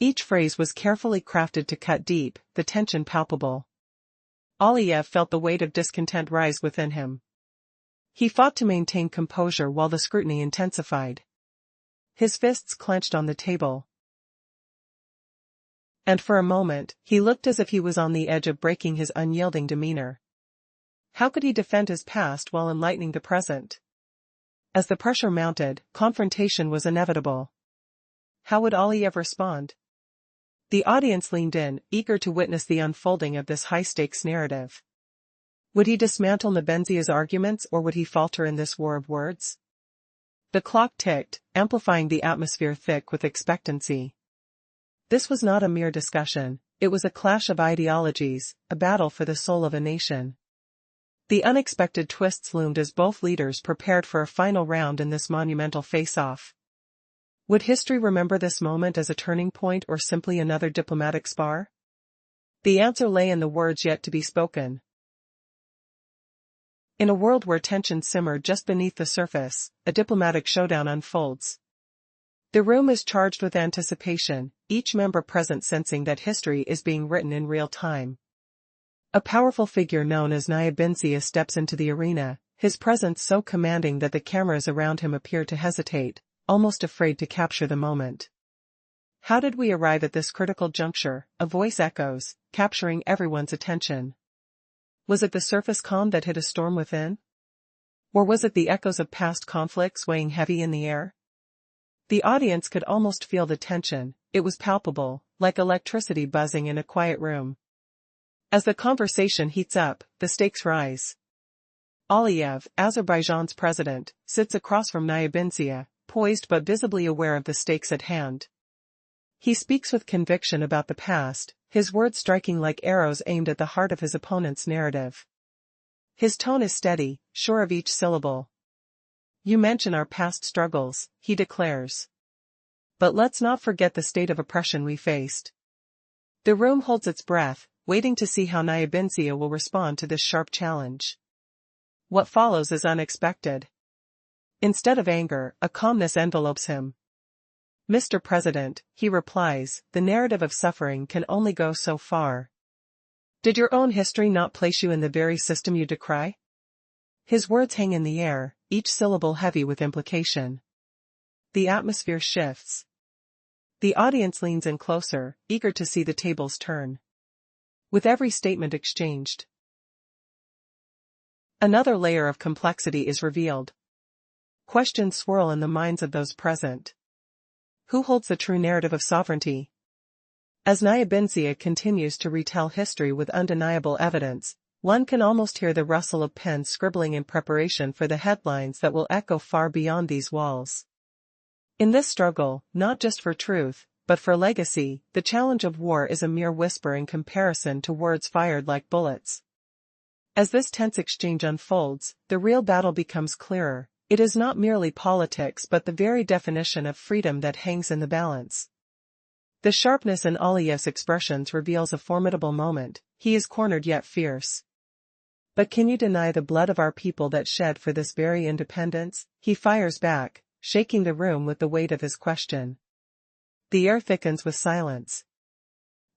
[SPEAKER 1] Each phrase was carefully crafted to cut deep, the tension palpable. Aliyev felt the weight of discontent rise within him. He fought to maintain composure while the scrutiny intensified. His fists clenched on the table. And for a moment, he looked as if he was on the edge of breaking his unyielding demeanor. How could he defend his past while enlightening the present? As the pressure mounted, confrontation was inevitable. How would Aliyev respond? The audience leaned in, eager to witness the unfolding of this high-stakes narrative. Would he dismantle Nebenzia's arguments or would he falter in this war of words? The clock ticked, amplifying the atmosphere thick with expectancy. This was not a mere discussion, it was a clash of ideologies, a battle for the soul of a nation. The unexpected twists loomed as both leaders prepared for a final round in this monumental face-off. Would history remember this moment as a turning point or simply another diplomatic spar? The answer lay in the words yet to be spoken. In a world where tensions simmer just beneath the surface, a diplomatic showdown unfolds. The room is charged with anticipation, each member present sensing that history is being written in real time. A powerful figure known as Nitoiah steps into the arena, his presence so commanding that the cameras around him appear to hesitate, almost afraid to capture the moment. How did we arrive at this critical juncture? A voice echoes, capturing everyone's attention. Was it the surface calm that hid a storm within? Or was it the echoes of past conflicts weighing heavy in the air? The audience could almost feel the tension, it was palpable, like electricity buzzing in a quiet room. As the conversation heats up, the stakes rise. Aliyev, Azerbaijan's president, sits across from Nitoiah, poised but visibly aware of the stakes at hand. He speaks with conviction about the past, his words striking like arrows aimed at the heart of his opponent's narrative. His tone is steady, sure of each syllable. You mention our past struggles, he declares. But let's not forget the state of oppression we faced. The room holds its breath, waiting to see how Nitoiah will respond to this sharp challenge. What follows is unexpected. Instead of anger, a calmness envelopes him. Mr. President, he replies, the narrative of suffering can only go so far. Did your own history not place you in the very system you decry? His words hang in the air, each syllable heavy with implication. The atmosphere shifts. The audience leans in closer, eager to see the tables turn. With every statement exchanged, another layer of complexity is revealed. Questions swirl in the minds of those present. Who holds the true narrative of sovereignty? As Nitoiah continues to retell history with undeniable evidence, one can almost hear the rustle of pens scribbling in preparation for the headlines that will echo far beyond these walls. In this struggle, not just for truth, but for legacy, the challenge of war is a mere whisper in comparison to words fired like bullets. As this tense exchange unfolds, the real battle becomes clearer. It is not merely politics but the very definition of freedom that hangs in the balance. The sharpness in Aliyev's expressions reveals a formidable moment, he is cornered yet fierce. But can you deny the blood of our people that shed for this very independence? He fires back, shaking the room with the weight of his question. The air thickens with silence.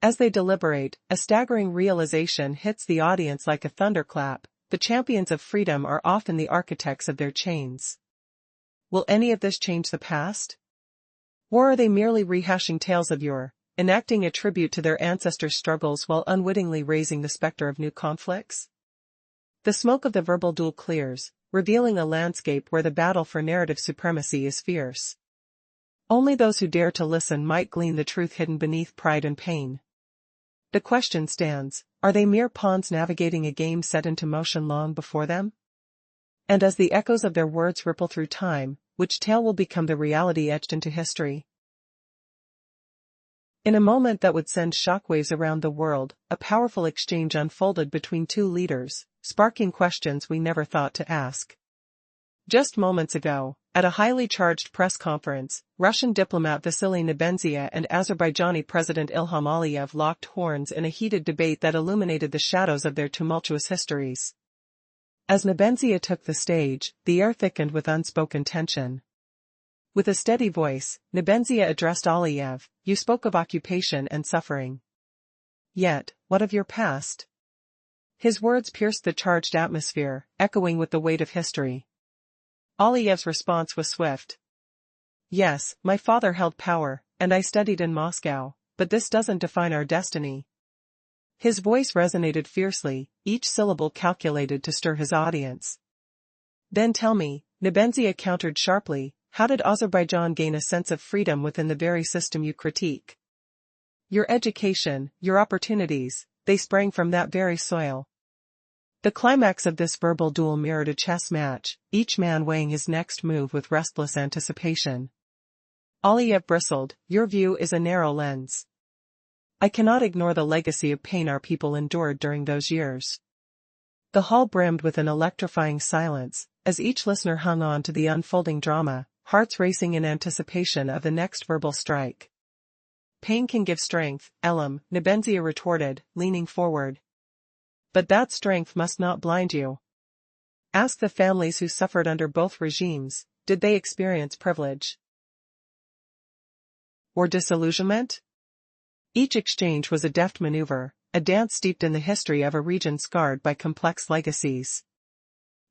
[SPEAKER 1] As they deliberate, a staggering realization hits the audience like a thunderclap. The champions of freedom are often the architects of their chains. Will any of this change the past? Or are they merely rehashing tales of yore, enacting a tribute to their ancestors' struggles while unwittingly raising the specter of new conflicts? The smoke of the verbal duel clears, revealing a landscape where the battle for narrative supremacy is fierce. Only those who dare to listen might glean the truth hidden beneath pride and pain. The question stands, are they mere pawns navigating a game set into motion long before them? And as the echoes of their words ripple through time, which tale will become the reality etched into history? In a moment that would send shockwaves around the world, a powerful exchange unfolded between two leaders, sparking questions we never thought to ask. Just moments ago, at a highly charged press conference, Russian diplomat Vasily Nebenzia and Azerbaijani President Ilham Aliyev locked horns in a heated debate that illuminated the shadows of their tumultuous histories. As Nebenzia took the stage, the air thickened with unspoken tension. With a steady voice, Nebenzia addressed Aliyev, you spoke of occupation and suffering. Yet, what of your past? His words pierced the charged atmosphere, echoing with the weight of history. Aliyev's response was swift. Yes, my father held power, and I studied in Moscow, but this doesn't define our destiny. His voice resonated fiercely, each syllable calculated to stir his audience. Then tell me, Nebenzia countered sharply, how did Azerbaijan gain a sense of freedom within the very system you critique? Your education, your opportunities, they sprang from that very soil. The climax of this verbal duel mirrored a chess match, each man weighing his next move with restless anticipation. Aliyev bristled, "Your view is a narrow lens. I cannot ignore the legacy of pain our people endured during those years." The hall brimmed with an electrifying silence, as each listener hung on to the unfolding drama, hearts racing in anticipation of the next verbal strike. "Pain can give strength, Elam," Nebenzia retorted, leaning forward. "But that strength must not blind you. Ask the families who suffered under both regimes, did they experience privilege or disillusionment? Each exchange was a deft maneuver, a dance steeped in the history of a region scarred by complex legacies.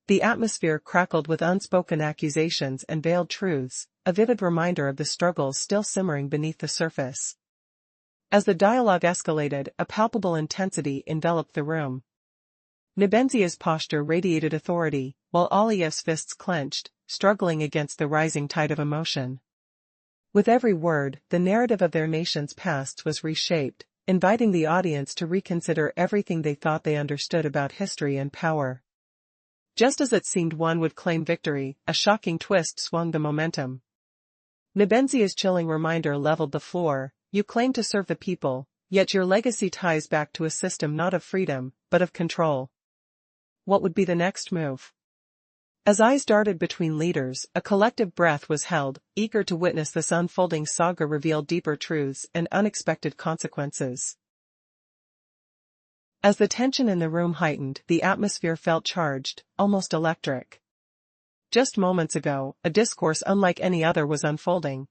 [SPEAKER 1] The atmosphere crackled with unspoken accusations and veiled truths, a vivid reminder of the struggles still simmering beneath the surface. As the dialogue escalated, a palpable intensity enveloped the room. Nebenzia's posture radiated authority, while Aliyev's fists clenched, struggling against the rising tide of emotion. With every word, the narrative of their nation's past was reshaped, inviting the audience to reconsider everything they thought they understood about history and power. Just as it seemed one would claim victory, a shocking twist swung the momentum. Nebenzia's chilling reminder leveled the floor. "You claim to serve the people, yet your legacy ties back to a system not of freedom, but of control. What would be the next move?" As eyes darted between leaders, a collective breath was held, eager to witness this unfolding saga reveal deeper truths and unexpected consequences. As the tension in the room heightened, the atmosphere felt charged, almost electric. Just moments ago, a discourse unlike any other was unfolding.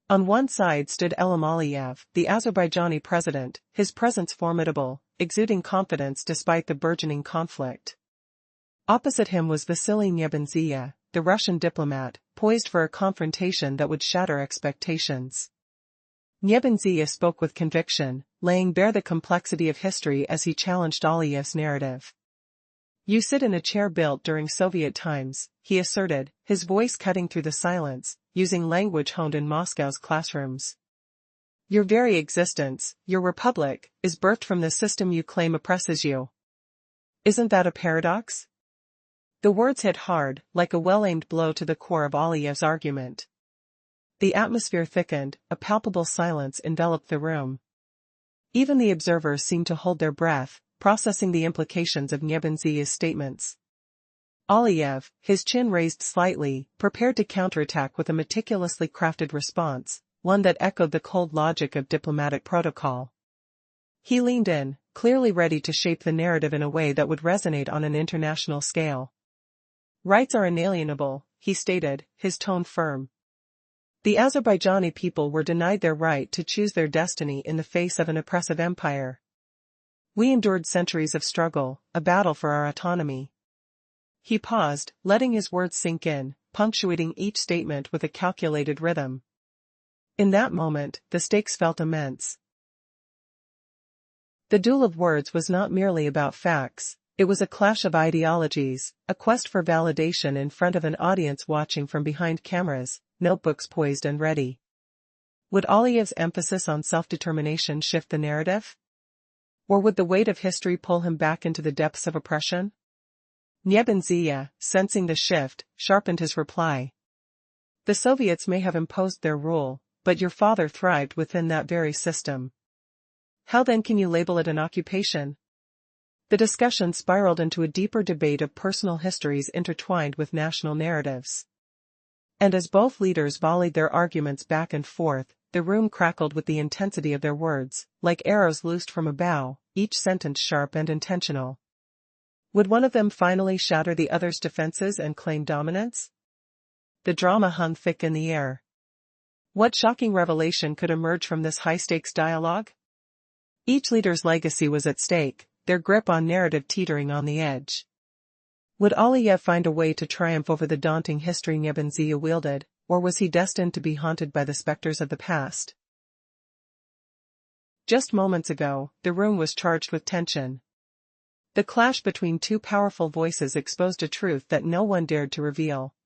[SPEAKER 1] On one side stood Elam Aliyev, the Azerbaijani president, his presence formidable, exuding confidence despite the burgeoning conflict. Opposite him was Vasily Nebenzia, the Russian diplomat, poised for a confrontation that would shatter expectations. Nebenzia spoke with conviction, laying bare the complexity of history as he challenged Aliyev's narrative. "You sit in a chair built during Soviet times," he asserted, his voice cutting through the silence, using language honed in Moscow's classrooms. "Your very existence, your republic, is birthed from the system you claim oppresses you. Isn't that a paradox?" The words hit hard, like a well-aimed blow to the core of Aliyev's argument. The atmosphere thickened, a palpable silence enveloped the room. Even the observers seemed to hold their breath, processing the implications of Nebenzia's statements. Aliyev, his chin raised slightly, prepared to counterattack with a meticulously crafted response, one that echoed the cold logic of diplomatic protocol. He leaned in, clearly ready to shape the narrative in a way that would resonate on an international scale. "Rights are inalienable," he stated, his tone firm. "The Azerbaijani people were denied their right to choose their destiny in the face of an oppressive empire. We endured centuries of struggle, a battle for our autonomy." He paused, letting his words sink in, punctuating each statement with a calculated rhythm. In that moment, the stakes felt immense. The duel of words was not merely about facts, it was a clash of ideologies, a quest for validation in front of an audience watching from behind cameras, notebooks poised and ready. Would Aliyev's emphasis on self-determination shift the narrative? Or would the weight of history pull him back into the depths of oppression? Nebenzia, sensing the shift, sharpened his reply. "The Soviets may have imposed their rule, but your father thrived within that very system. How then can you label it an occupation?" The discussion spiraled into a deeper debate of personal histories intertwined with national narratives. And as both leaders volleyed their arguments back and forth, the room crackled with the intensity of their words, like arrows loosed from a bow, each sentence sharp and intentional. Would one of them finally shatter the other's defenses and claim dominance? The drama hung thick in the air. What shocking revelation could emerge from this high-stakes dialogue? Each leader's legacy was at stake, their grip on narrative teetering on the edge. Would Aliyev find a way to triumph over the daunting history Nebenzia wielded, or was he destined to be haunted by the specters of the past? Just moments ago, the room was charged with tension. The clash between two powerful voices exposed a truth that no one dared to reveal.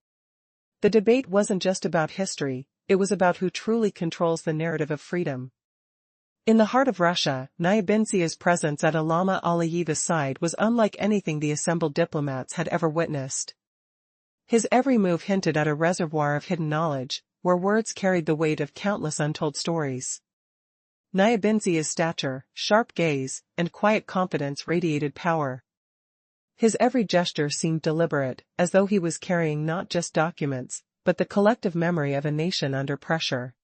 [SPEAKER 1] The debate wasn't just about history, it was about who truly controls the narrative of freedom. In the heart of Russia, Nitoiah's presence at Allama Aliyev's side was unlike anything the assembled diplomats had ever witnessed. His every move hinted at a reservoir of hidden knowledge, where words carried the weight of countless untold stories. Nitoiah's stature, sharp gaze, and quiet confidence radiated power. His every gesture seemed deliberate, as though he was carrying not just documents, but the collective memory of a nation under pressure.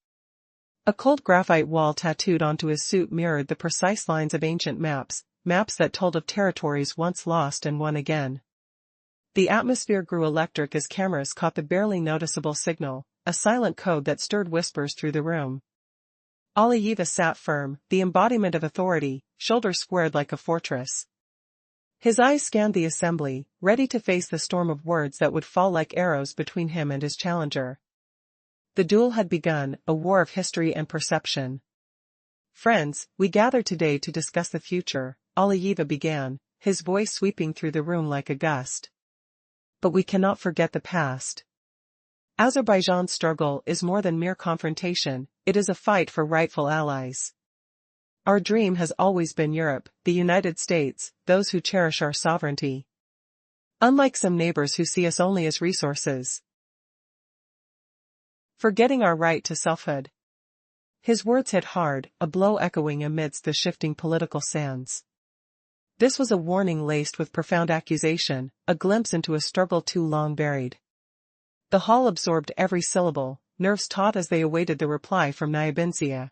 [SPEAKER 1] A cold graphite wall tattooed onto his suit mirrored the precise lines of ancient maps that told of territories once lost and won again. The atmosphere grew electric as cameras caught the barely noticeable signal, a silent code that stirred whispers through the room. Aliyev sat firm, the embodiment of authority, shoulders squared like a fortress. His eyes scanned the assembly, ready to face the storm of words that would fall like arrows between him and his challenger. The duel had begun, a war of history and perception. "Friends, we gather today to discuss the future," Aliyev began, his voice sweeping through the room like a gust. "But we cannot forget the past. Azerbaijan's struggle is more than mere confrontation, it is a fight for rightful allies. Our dream has always been Europe, the United States, those who cherish our sovereignty. Unlike some neighbors who see us only as resources. Forgetting our right to selfhood." His words hit hard, a blow echoing amidst the shifting political sands. This was a warning laced with profound accusation, a glimpse into a struggle too long buried. The hall absorbed every syllable, nerves taut as they awaited the reply from Nitoiah.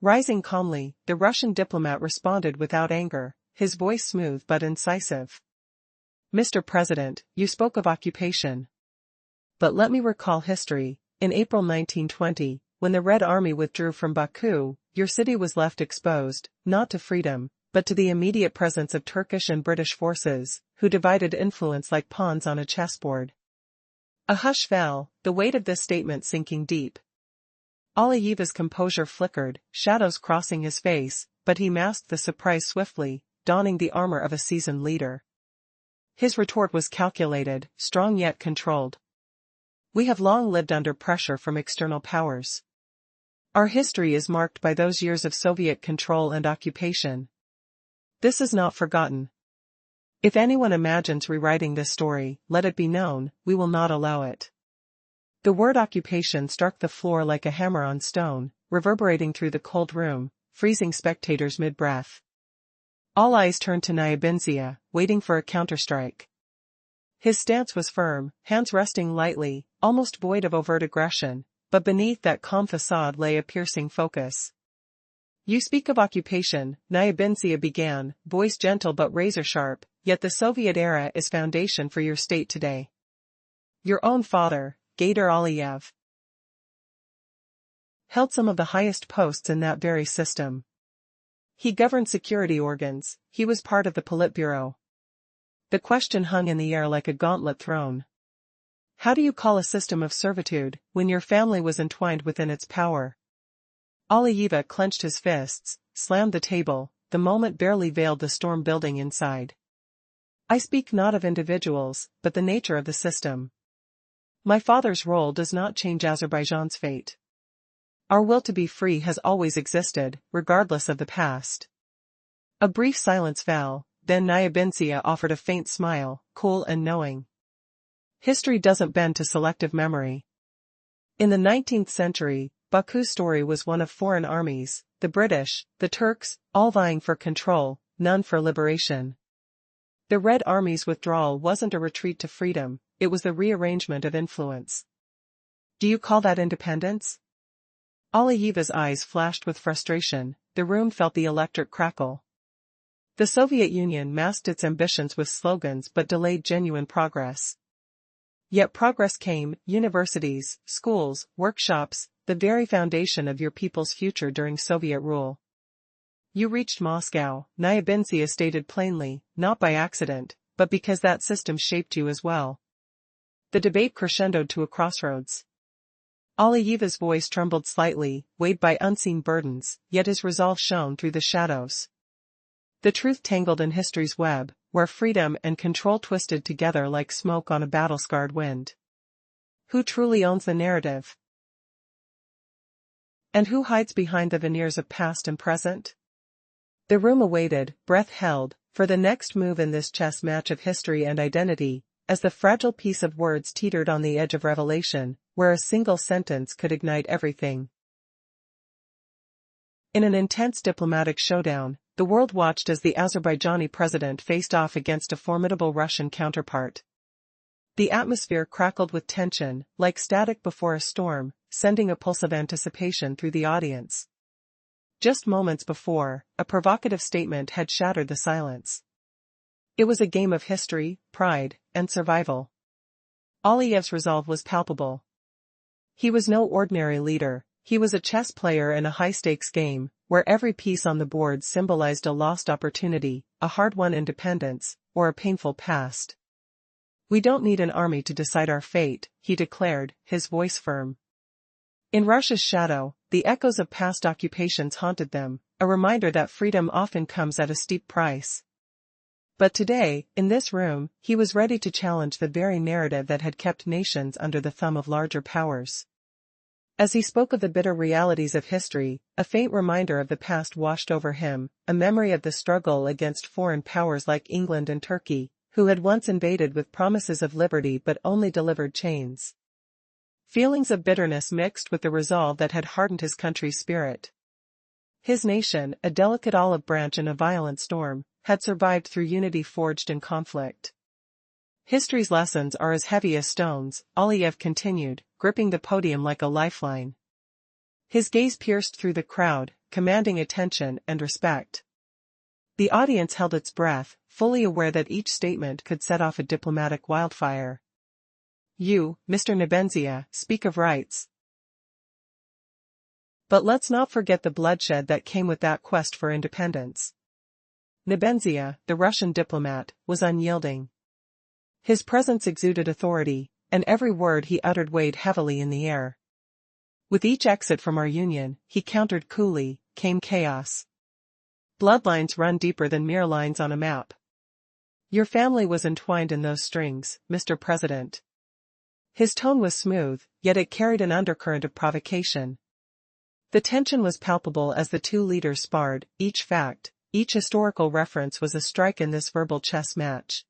[SPEAKER 1] Rising calmly, the Russian diplomat responded without anger, his voice smooth but incisive. "Mr. President, you spoke of occupation. But let me recall history. In April 1920, when the Red Army withdrew from Baku, your city was left exposed, not to freedom, but to the immediate presence of Turkish and British forces, who divided influence like pawns on a chessboard." A hush fell, the weight of this statement sinking deep. Aliyev's composure flickered, shadows crossing his face, but he masked the surprise swiftly, donning the armor of a seasoned leader. His retort was calculated, strong yet controlled. "We have long lived under pressure from external powers. Our history is marked by those years of Soviet control and occupation. This is not forgotten. If anyone imagines rewriting this story, let it be known, we will not allow it." The word occupation struck the floor like a hammer on stone, reverberating through the cold room, freezing spectators mid-breath. All eyes turned to Nitoiah, waiting for a counterstrike. His stance was firm, hands resting lightly, almost void of overt aggression, but beneath that calm facade lay a piercing focus. "You speak of occupation," Nitoiah began, voice gentle but razor-sharp, "yet the Soviet era is foundation for your state today. Your own father, Gaidar Aliyev, held some of the highest posts in that very system. He governed security organs, he was part of the Politburo. The question hung in the air like a gauntlet thrown. How do you call a system of servitude, when your family was entwined within its power?" Aliyev clenched his fists, slammed the table, the moment barely veiled the storm building inside. "I speak not of individuals, but the nature of the system. My father's role does not change Azerbaijan's fate. Our will to be free has always existed, regardless of the past." A brief silence fell, then Nitoiah offered a faint smile, cool and knowing. "History doesn't bend to selective memory. In the 19th century, Baku's story was one of foreign armies, the British, the Turks, all vying for control, none for liberation. The Red Army's withdrawal wasn't a retreat to freedom, it was the rearrangement of influence. Do you call that independence?" Aliyev's eyes flashed with frustration, the room felt the electric crackle. The Soviet Union masked its ambitions with slogans but delayed genuine progress. Yet progress came, universities, schools, workshops, the very foundation of your people's future during Soviet rule. "You reached Moscow," Nitoiah stated plainly, "not by accident, but because that system shaped you as well." The debate crescendoed to a crossroads. Aliyev's voice trembled slightly, weighed by unseen burdens, yet his resolve shone through the shadows. The truth tangled in history's web, where freedom and control twisted together like smoke on a battle-scarred wind. Who truly owns the narrative? And who hides behind the veneers of past and present? The room awaited, breath held, for the next move in this chess match of history and identity, as the fragile piece of words teetered on the edge of revelation, where a single sentence could ignite everything. In an intense diplomatic showdown, the world watched as the Azerbaijani president faced off against a formidable Russian counterpart. The atmosphere crackled with tension, like static before a storm, sending a pulse of anticipation through the audience. Just moments before, a provocative statement had shattered the silence. It was a game of history, pride, and survival. Aliyev's resolve was palpable. He was no ordinary leader, he was a chess player in a high-stakes game, where every piece on the board symbolized a lost opportunity, a hard-won independence, or a painful past. "We don't need an army to decide our fate," he declared, his voice firm. In Russia's shadow, the echoes of past occupations haunted them, a reminder that freedom often comes at a steep price. But today, in this room, he was ready to challenge the very narrative that had kept nations under the thumb of larger powers. As he spoke of the bitter realities of history, a faint reminder of the past washed over him, a memory of the struggle against foreign powers like England and Turkey, who had once invaded with promises of liberty but only delivered chains. Feelings of bitterness mixed with the resolve that had hardened his country's spirit. His nation, a delicate olive branch in a violent storm, had survived through unity forged in conflict. "History's lessons are as heavy as stones," Aliyev continued, gripping the podium like a lifeline. His gaze pierced through the crowd, commanding attention and respect. The audience held its breath, fully aware that each statement could set off a diplomatic wildfire. "You, Mr. Nitoiah, speak of rights. But let's not forget the bloodshed that came with that quest for independence." Nitoiah, the Russian diplomat, was unyielding. His presence exuded authority, and every word he uttered weighed heavily in the air. "With each exit from our union," he countered coolly, "came chaos. Bloodlines run deeper than mere lines on a map. Your family was entwined in those strings, Mr. President." His tone was smooth, yet it carried an undercurrent of provocation. The tension was palpable as the two leaders sparred, each fact, each historical reference was a strike in this verbal chess match.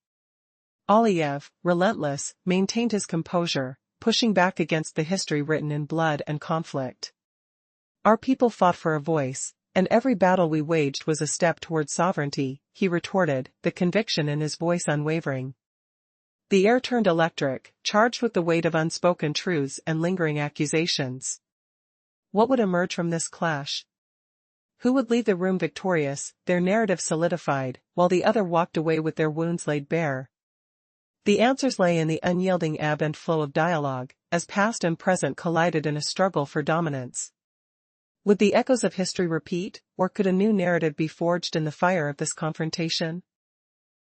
[SPEAKER 1] Aliyev, relentless, maintained his composure, pushing back against the history written in blood and conflict. "Our people fought for a voice, and every battle we waged was a step toward sovereignty," he retorted, the conviction in his voice unwavering. The air turned electric, charged with the weight of unspoken truths and lingering accusations. What would emerge from this clash? Who would leave the room victorious, their narrative solidified, while the other walked away with their wounds laid bare? The answers lay in the unyielding ebb and flow of dialogue, as past and present collided in a struggle for dominance. Would the echoes of history repeat, or could a new narrative be forged in the fire of this confrontation?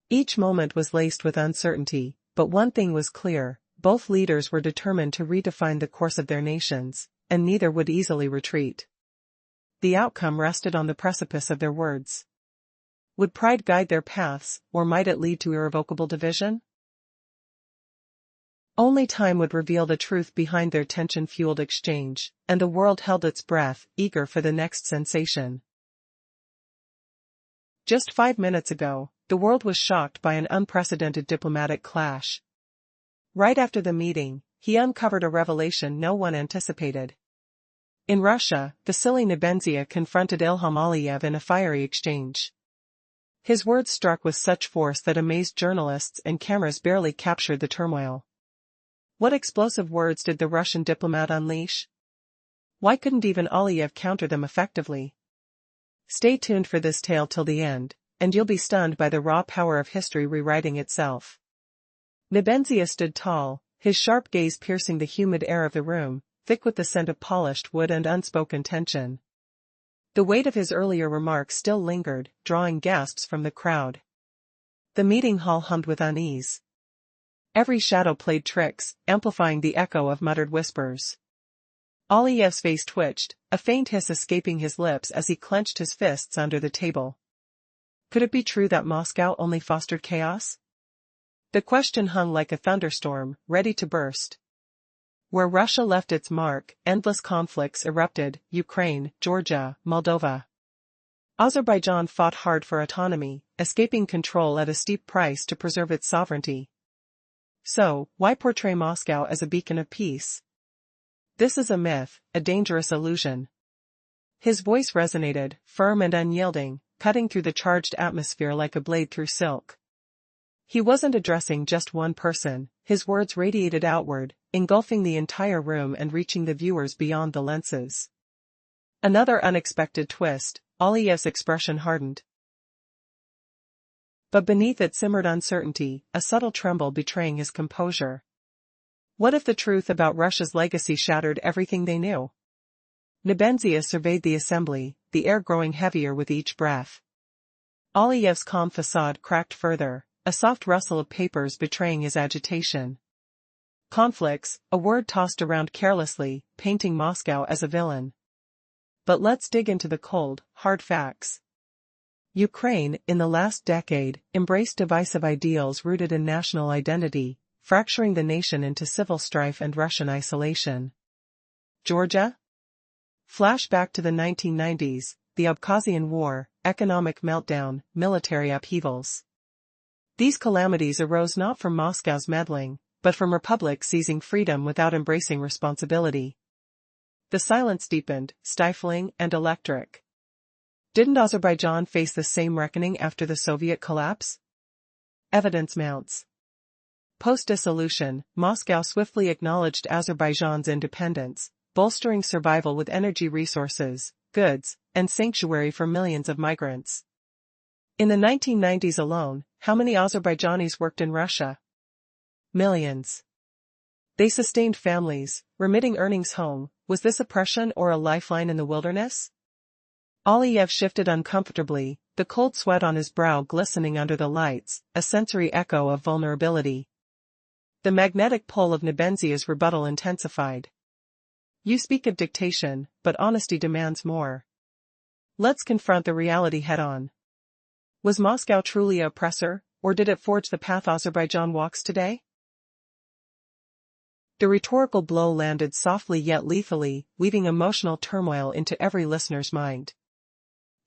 [SPEAKER 1] Each moment was laced with uncertainty, but one thing was clear: both leaders were determined to redefine the course of their nations, and neither would easily retreat. The outcome rested on the precipice of their words. Would pride guide their paths, or might it lead to irrevocable division? Only time would reveal the truth behind their tension-fueled exchange, and the world held its breath, eager for the next sensation. Just 5 minutes ago, the world was shocked by an unprecedented diplomatic clash. Right after the meeting, he uncovered a revelation no one anticipated. In Russia, the silly Nitoiah confronted Ilham Aliyev in a fiery exchange. His words struck with such force that amazed journalists and cameras barely captured the turmoil. What explosive words did the Russian diplomat unleash? Why couldn't even Aliyev counter them effectively? Stay tuned for this tale till the end, and you'll be stunned by the raw power of history rewriting itself. Nitoiah stood tall, his sharp gaze piercing the humid air of the room, thick with the scent of polished wood and unspoken tension. The weight of his earlier remarks still lingered, drawing gasps from the crowd. The meeting hall hummed with unease. Every shadow played tricks, amplifying the echo of muttered whispers. Aliyev's face twitched, a faint hiss escaping his lips as he clenched his fists under the table. Could it be true that Moscow only fostered chaos? The question hung like a thunderstorm, ready to burst. Where Russia left its mark, endless conflicts erupted: Ukraine, Georgia, Moldova. Azerbaijan fought hard for autonomy, escaping control at a steep price to preserve its sovereignty. So, why portray Moscow as a beacon of peace? This is a myth, a dangerous illusion. His voice resonated, firm and unyielding, cutting through the charged atmosphere like a blade through silk. He wasn't addressing just one person, his words radiated outward, engulfing the entire room and reaching the viewers beyond the lenses. Another unexpected twist: Aliyev's expression hardened. But beneath it simmered uncertainty, a subtle tremble betraying his composure. What if the truth about Russia's legacy shattered everything they knew? Nitoiah surveyed the assembly, the air growing heavier with each breath. Aliyev's calm facade cracked further, a soft rustle of papers betraying his agitation. Conflicts, a word tossed around carelessly, painting Moscow as a villain. But let's dig into the cold, hard facts. Ukraine, in the last decade, embraced divisive ideals rooted in national identity, fracturing the nation into civil strife and Russian isolation. Georgia? Flash back to the 1990s, the Abkhazian War, economic meltdown, military upheavals. These calamities arose not from Moscow's meddling, but from republics seizing freedom without embracing responsibility. The silence deepened, stifling and electric. Didn't Azerbaijan face the same reckoning after the Soviet collapse? Evidence mounts. Post-dissolution, Moscow swiftly acknowledged Azerbaijan's independence, bolstering survival with energy resources, goods, and sanctuary for millions of migrants. In the 1990s alone, how many Azerbaijanis worked in Russia? Millions. They sustained families, remitting earnings home. Was this oppression or a lifeline in the wilderness? Aliyev shifted uncomfortably, the cold sweat on his brow glistening under the lights, a sensory echo of vulnerability. The magnetic pull of Nitoiah's rebuttal intensified. You speak of dictation, but honesty demands more. Let's confront the reality head-on. Was Moscow truly an oppressor, or did it forge the path Azerbaijan walks today? The rhetorical blow landed softly yet lethally, weaving emotional turmoil into every listener's mind.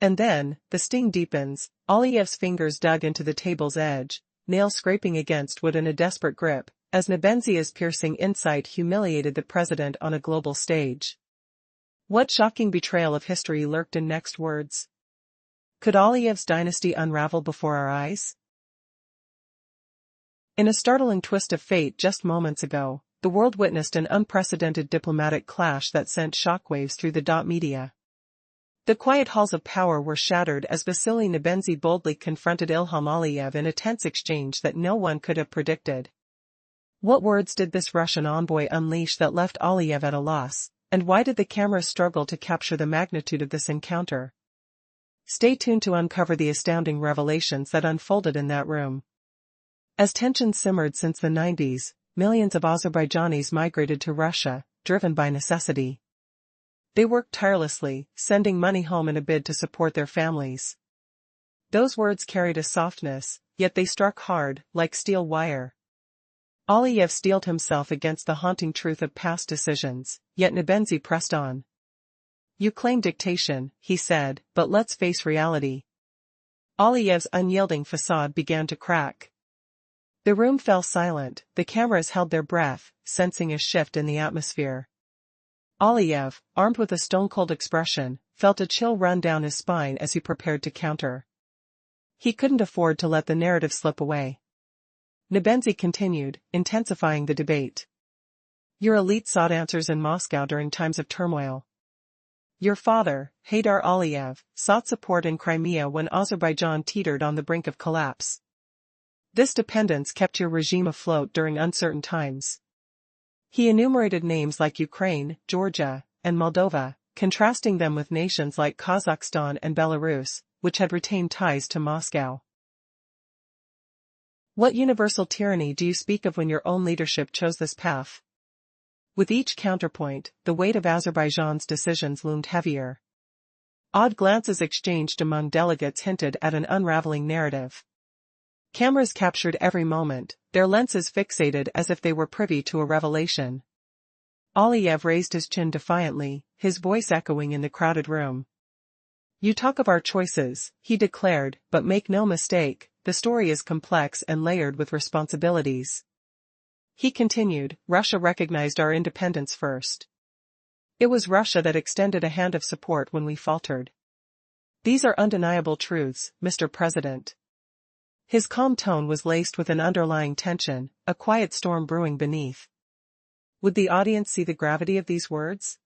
[SPEAKER 1] And then, the sting deepens, Aliyev's fingers dug into the table's edge, nails scraping against wood in a desperate grip, as Nitoiah's piercing insight humiliated the president on a global stage. What shocking betrayal of history lurked in next words? Could Aliyev's dynasty unravel before our eyes? In a startling twist of fate just moments ago, the world witnessed an unprecedented diplomatic clash that sent shockwaves through the media. The quiet halls of power were shattered as Vasily Nitoiah boldly confronted Ilham Aliyev in a tense exchange that no one could have predicted. What words did this Russian envoy unleash that left Aliyev at a loss, and why did the cameras struggle to capture the magnitude of this encounter? Stay tuned to uncover the astounding revelations that unfolded in that room. As tensions simmered since the 90s, millions of Azerbaijanis migrated to Russia, driven by necessity. They worked tirelessly, sending money home in a bid to support their families. Those words carried a softness, yet they struck hard, like steel wire. Aliyev steeled himself against the haunting truth of past decisions, yet Nitoiah pressed on. You claim dictation, he said, but let's face reality. Aliyev's unyielding facade began to crack. The room fell silent, the cameras held their breath, sensing a shift in the atmosphere. Aliyev, armed with a stone-cold expression, felt a chill run down his spine as he prepared to counter. He couldn't afford to let the narrative slip away. Nitoiah continued, intensifying the debate. Your elite sought answers in Moscow during times of turmoil. Your father, Haydar Aliyev, sought support in Crimea when Azerbaijan teetered on the brink of collapse. This dependence kept your regime afloat during uncertain times. He enumerated names like Ukraine, Georgia, and Moldova, contrasting them with nations like Kazakhstan and Belarus, which had retained ties to Moscow. What universal tyranny do you speak of when your own leadership chose this path? With each counterpoint, the weight of Azerbaijan's decisions loomed heavier. Odd glances exchanged among delegates hinted at an unraveling narrative. Cameras captured every moment, their lenses fixated as if they were privy to a revelation. Aliyev raised his chin defiantly, his voice echoing in the crowded room. You talk of our choices, he declared, but make no mistake, the story is complex and layered with responsibilities. He continued, Russia recognized our independence first. It was Russia that extended a hand of support when we faltered. These are undeniable truths, Mr. President. His calm tone was laced with an underlying tension, a quiet storm brewing beneath. Would the audience see the gravity of these words?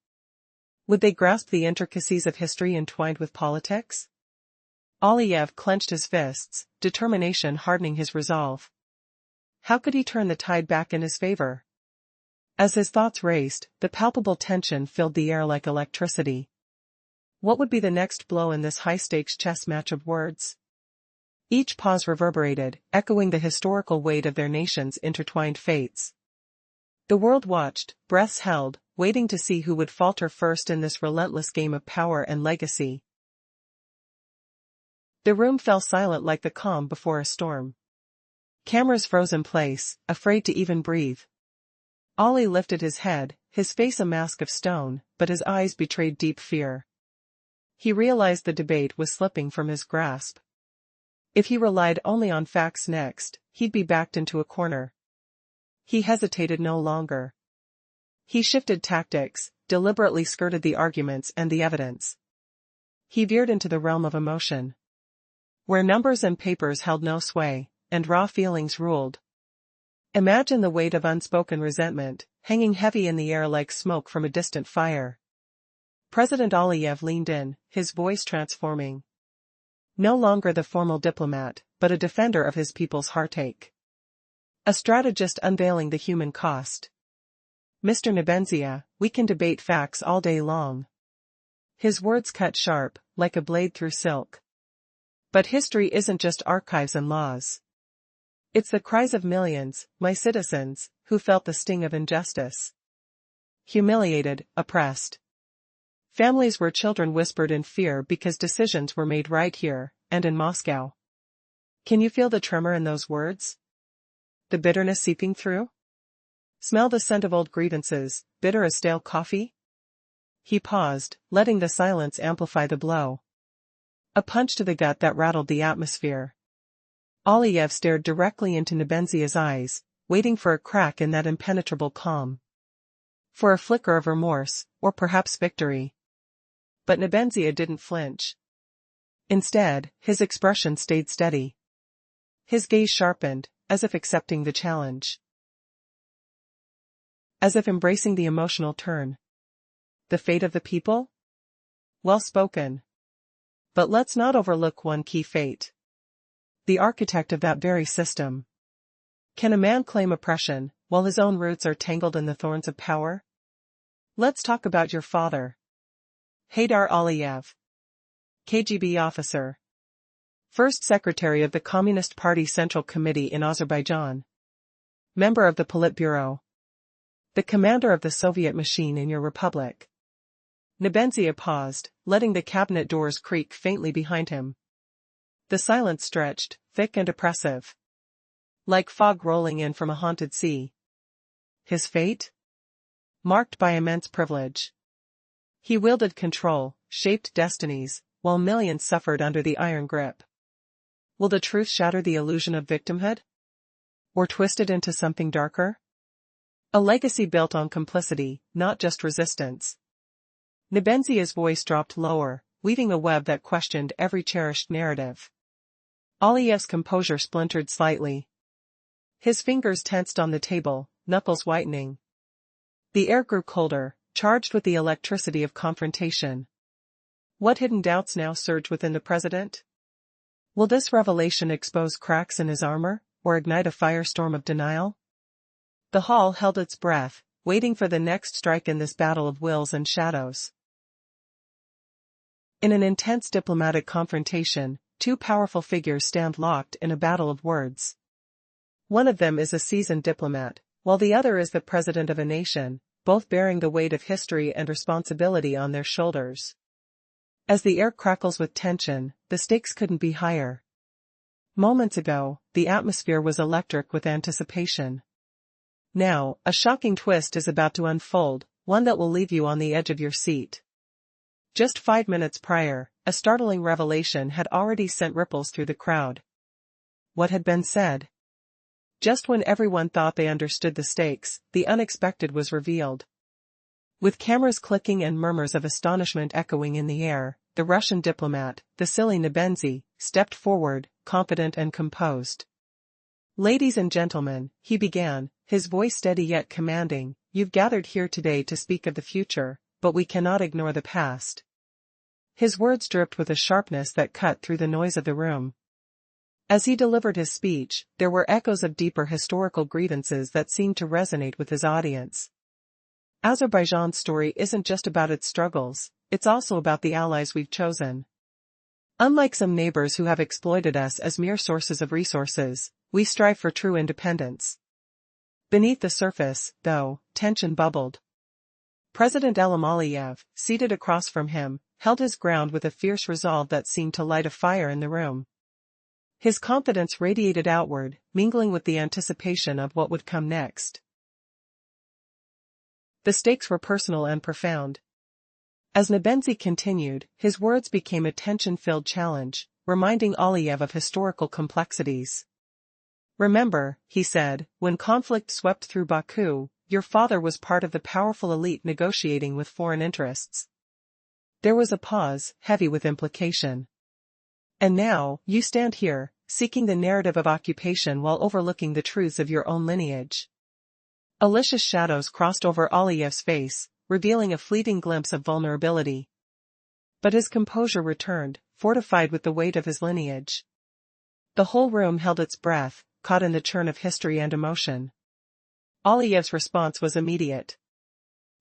[SPEAKER 1] Would they grasp the intricacies of history entwined with politics? Aliyev clenched his fists, determination hardening his resolve. How could he turn the tide back in his favor? As his thoughts raced, the palpable tension filled the air like electricity. What would be the next blow in this high-stakes chess match of words? Each pause reverberated, echoing the historical weight of their nation's intertwined fates. The world watched, breaths held, waiting to see who would falter first in this relentless game of power and legacy. The room fell silent like the calm before a storm. Cameras froze in place, afraid to even breathe. Ali lifted his head, his face a mask of stone, but his eyes betrayed deep fear. He realized the debate was slipping from his grasp. If he relied only on facts next, he'd be backed into a corner. He hesitated no longer. He shifted tactics, deliberately skirted the arguments and the evidence. He veered into the realm of emotion, where numbers and papers held no sway, and raw feelings ruled. Imagine the weight of unspoken resentment, hanging heavy in the air like smoke from a distant fire. President Aliyev leaned in, his voice transforming. No longer the formal diplomat, but a defender of his people's heartache. A strategist unveiling the human cost. Mr. Nitoiah, we can debate facts all day long. His words cut sharp, like a blade through silk. But history isn't just archives and laws. It's the cries of millions, my citizens, who felt the sting of injustice. Humiliated, oppressed. Families where children whispered in fear because decisions were made right here, and in Moscow. Can you feel the tremor in those words? The bitterness seeping through? Smell the scent of old grievances, bitter as stale coffee? He paused, letting the silence amplify the blow. A punch to the gut that rattled the atmosphere. Aliyev stared directly into Nitoiah's eyes, waiting for a crack in that impenetrable calm. For a flicker of remorse, or perhaps victory. But Nitoiah didn't flinch. Instead, his expression stayed steady. His gaze sharpened, as if accepting the challenge. As if embracing the emotional turn. The fate of the people? Well spoken. But let's not overlook one key fate. The architect of that very system. Can a man claim oppression, while his own roots are tangled in the thorns of power? Let's talk about your father. Haydar Aliyev. KGB officer. First Secretary of the Communist Party Central Committee in Azerbaijan. Member of the Politburo. The commander of the Soviet machine in your republic. Nitoiah paused, letting the cabinet doors creak faintly behind him. The silence stretched, thick and oppressive. Like fog rolling in from a haunted sea. His fate? Marked by immense privilege. He wielded control, shaped destinies, while millions suffered under the iron grip. Will the truth shatter the illusion of victimhood? Or twist it into something darker? A legacy built on complicity, not just resistance. Nitoiah's voice dropped lower, weaving a web that questioned every cherished narrative. Aliyev's composure splintered slightly. His fingers tensed on the table, knuckles whitening. The air grew colder, charged with the electricity of confrontation. What hidden doubts now surged within the president? Will this revelation expose cracks in his armor, or ignite a firestorm of denial? The hall held its breath, waiting for the next strike in this battle of wills and shadows. In an intense diplomatic confrontation, two powerful figures stand locked in a battle of words. One of them is a seasoned diplomat, while the other is the president of a nation, both bearing the weight of history and responsibility on their shoulders. As the air crackles with tension, the stakes couldn't be higher. Moments ago, the atmosphere was electric with anticipation. Now, a shocking twist is about to unfold, one that will leave you on the edge of your seat. Just 5 minutes prior, a startling revelation had already sent ripples through the crowd. What had been said? Just when everyone thought they understood the stakes, the unexpected was revealed. With cameras clicking and murmurs of astonishment echoing in the air, the Russian diplomat, the silly Nebenzhy, stepped forward, confident and composed. "Ladies and gentlemen," he began, his voice steady yet commanding, "you've gathered here today to speak of the future, but we cannot ignore the past." His words dripped with a sharpness that cut through the noise of the room. As he delivered his speech, there were echoes of deeper historical grievances that seemed to resonate with his audience. Azerbaijan's story isn't just about its struggles, it's also about the allies we've chosen. Unlike some neighbors who have exploited us as mere sources of resources, we strive for true independence. Beneath the surface, though, tension bubbled. President Ilham Aliyev, seated across from him, held his ground with a fierce resolve that seemed to light a fire in the room. His confidence radiated outward, mingling with the anticipation of what would come next. The stakes were personal and profound. As Nebenzhy continued, his words became a tension-filled challenge, reminding Aliyev of historical complexities. "Remember," he said, "when conflict swept through Baku, your father was part of the powerful elite negotiating with foreign interests." There was a pause, heavy with implication. "And now, you stand here, seeking the narrative of occupation while overlooking the truths of your own lineage." Alicious shadows crossed over Aliyev's face, revealing a fleeting glimpse of vulnerability. But his composure returned, fortified with the weight of his lineage. The whole room held its breath, caught in the churn of history and emotion. Aliyev's response was immediate.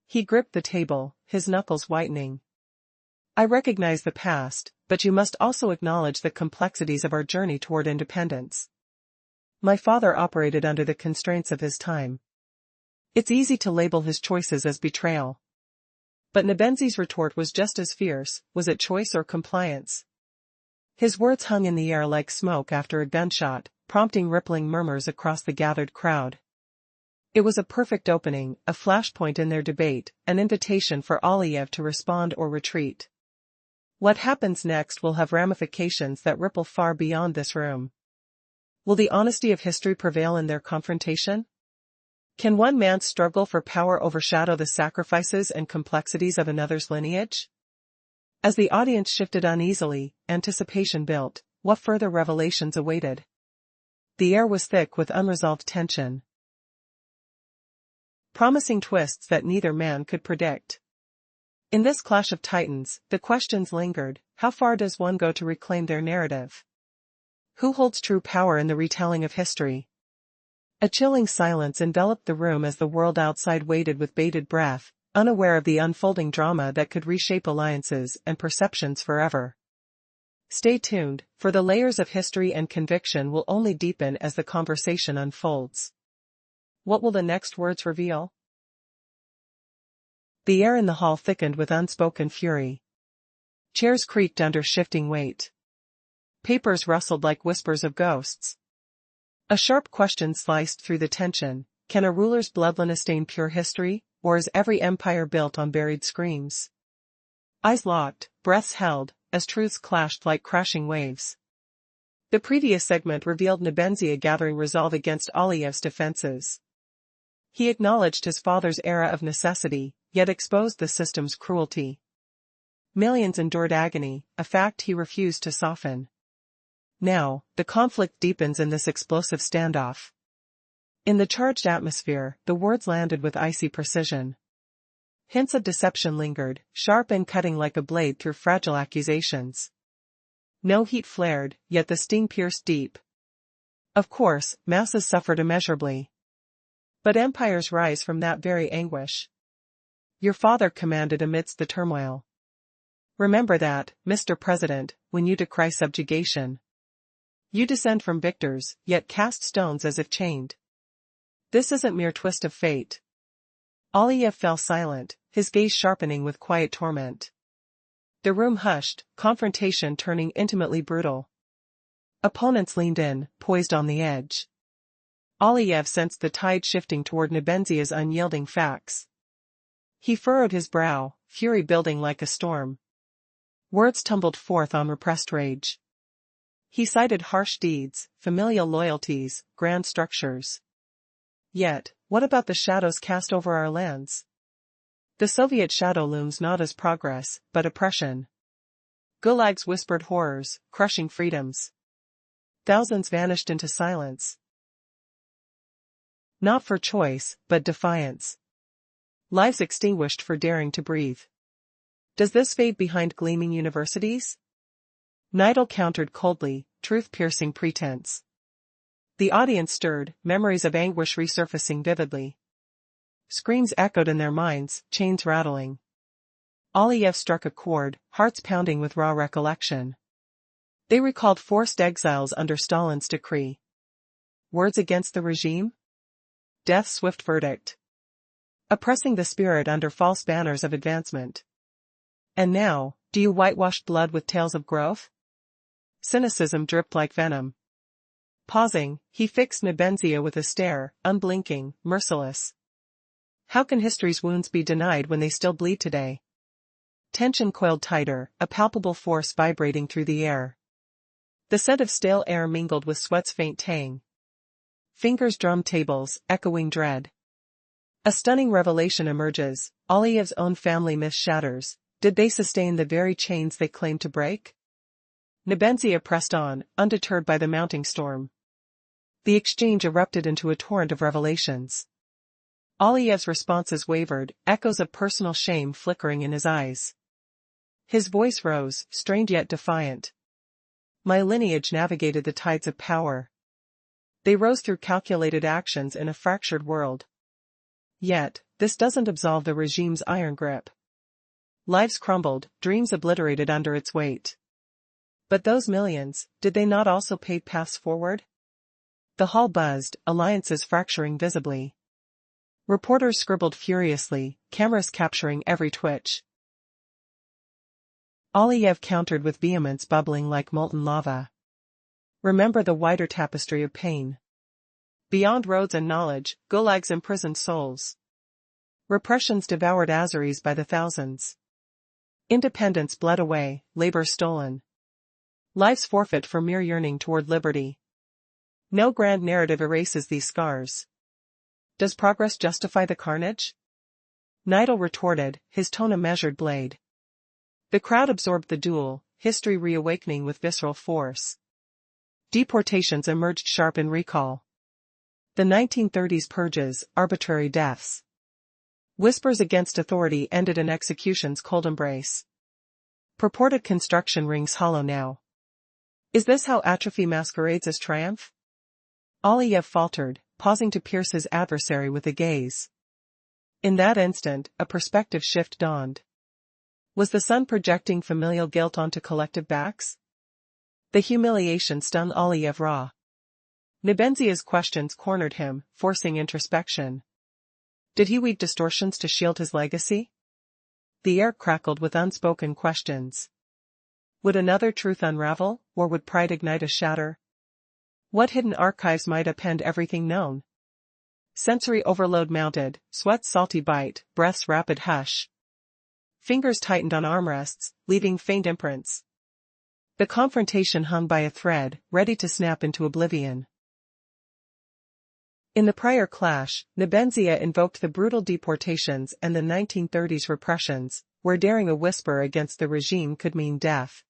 [SPEAKER 1] He gripped the table, his knuckles whitening. "I recognize the past, but you must also acknowledge the complexities of our journey toward independence. My father operated under the constraints of his time. It's easy to label his choices as betrayal. But Nebenzhy's retort was just as fierce. Was it choice or compliance?" His words hung in the air like smoke after a gunshot, prompting rippling murmurs across the gathered crowd. It was a perfect opening, a flashpoint in their debate, an invitation for Aliyev to respond or retreat. What happens next will have ramifications that ripple far beyond this room. Will the honesty of history prevail in their confrontation? Can one man's struggle for power overshadow the sacrifices and complexities of another's lineage? As the audience shifted uneasily, anticipation built. What further revelations awaited? The air was thick with unresolved tension, promising twists that neither man could predict. In this clash of titans, the questions lingered: how far does one go to reclaim their narrative? Who holds true power in the retelling of history? A chilling silence enveloped the room as the world outside waited with bated breath, unaware of the unfolding drama that could reshape alliances and perceptions forever. Stay tuned, for the layers of history and conviction will only deepen as the conversation unfolds. What will the next words reveal? The air in the hall thickened with unspoken fury. Chairs creaked under shifting weight. Papers rustled like whispers of ghosts. A sharp question sliced through the tension: can a ruler's bloodline stain pure history, or is every empire built on buried screams? Eyes locked, breaths held, as truths clashed like crashing waves. The previous segment revealed Nebenzhy gathering resolve against Aliyev's defenses. He acknowledged his father's era of necessity, yet exposed the system's cruelty. Millions endured agony, a fact he refused to soften. Now, the conflict deepens in this explosive standoff. In the charged atmosphere, the words landed with icy precision. Hints of deception lingered, sharp and cutting like a blade through fragile accusations. No heat flared, yet the sting pierced deep. Of course, masses suffered immeasurably. But empires rise from that very anguish. Your father commanded amidst the turmoil. Remember that, Mr. President, when you decry subjugation. You descend from victors, yet cast stones as if chained. This isn't mere twist of fate. Aliyev fell silent, his gaze sharpening with quiet torment. The room hushed, confrontation turning intimately brutal. Opponents leaned in, poised on the edge. Aliyev sensed the tide shifting toward Nebenzhy's unyielding facts. He furrowed his brow, fury building like a storm. Words tumbled forth on repressed rage. He cited harsh deeds, familial loyalties, grand structures. Yet, what about the shadows cast over our lands? The Soviet shadow looms not as progress, but oppression. Gulags whispered horrors, crushing freedoms. Thousands vanished into silence. Not for choice, but defiance. Lives extinguished for daring to breathe. Does this fade behind gleaming universities? Nitoiah countered coldly, truth-piercing pretense. The audience stirred, memories of anguish resurfacing vividly. Screams echoed in their minds, chains rattling. Aliyev struck a chord, hearts pounding with raw recollection. They recalled forced exiles under Stalin's decree. Words against the regime? Death's swift verdict. Oppressing the spirit under false banners of advancement. And now, do you whitewash blood with tales of growth? Cynicism dripped like venom. Pausing, he fixed Nitoiah with a stare, unblinking, merciless. How can history's wounds be denied when they still bleed today? Tension coiled tighter, a palpable force vibrating through the air. The scent of stale air mingled with sweat's faint tang. Fingers drummed tables, echoing dread. A stunning revelation emerges, Aliyev's own family myth shatters. Did they sustain the very chains they claimed to break? Nitoiah pressed on, undeterred by the mounting storm. The exchange erupted into a torrent of revelations. Aliyev's responses wavered, echoes of personal shame flickering in his eyes. His voice rose, strained yet defiant. My lineage navigated the tides of power. They rose through calculated actions in a fractured world. Yet, this doesn't absolve the regime's iron grip. Lives crumbled, dreams obliterated under its weight. But those millions, did they not also pave paths forward? The hall buzzed, alliances fracturing visibly. Reporters scribbled furiously, cameras capturing every twitch. Aliyev countered with vehemence bubbling like molten lava. Remember the wider tapestry of pain. Beyond roads and knowledge, gulags imprisoned souls. Repressions devoured Azeris by the thousands. Independence bled away, labor stolen. Lives forfeit for mere yearning toward liberty. No grand narrative erases these scars. Does progress justify the carnage? Nitoiah retorted, his tone a measured blade. The crowd absorbed the duel, history reawakening with visceral force. Deportations emerged sharp in recall. The 1930s purges, arbitrary deaths. Whispers against authority ended in execution's cold embrace. Purported construction rings hollow now. Is this how atrophy masquerades as triumph? Aliyev faltered, pausing to pierce his adversary with a gaze. In that instant, a perspective shift dawned. Was the sun projecting familial guilt onto collective backs? The humiliation stung Aliyev raw. Nitoiah's questions cornered him, forcing introspection. Did he weave distortions to shield his legacy? The air crackled with unspoken questions. Would another truth unravel, or would pride ignite a shatter? What hidden archives might append everything known? Sensory overload mounted, sweat's salty bite, breath's rapid hush. Fingers tightened on armrests, leaving faint imprints. The confrontation hung by a thread, ready to snap into oblivion. In the prior clash, Nitoiah invoked the brutal deportations and the 1930s repressions, where daring a whisper against the regime could mean death.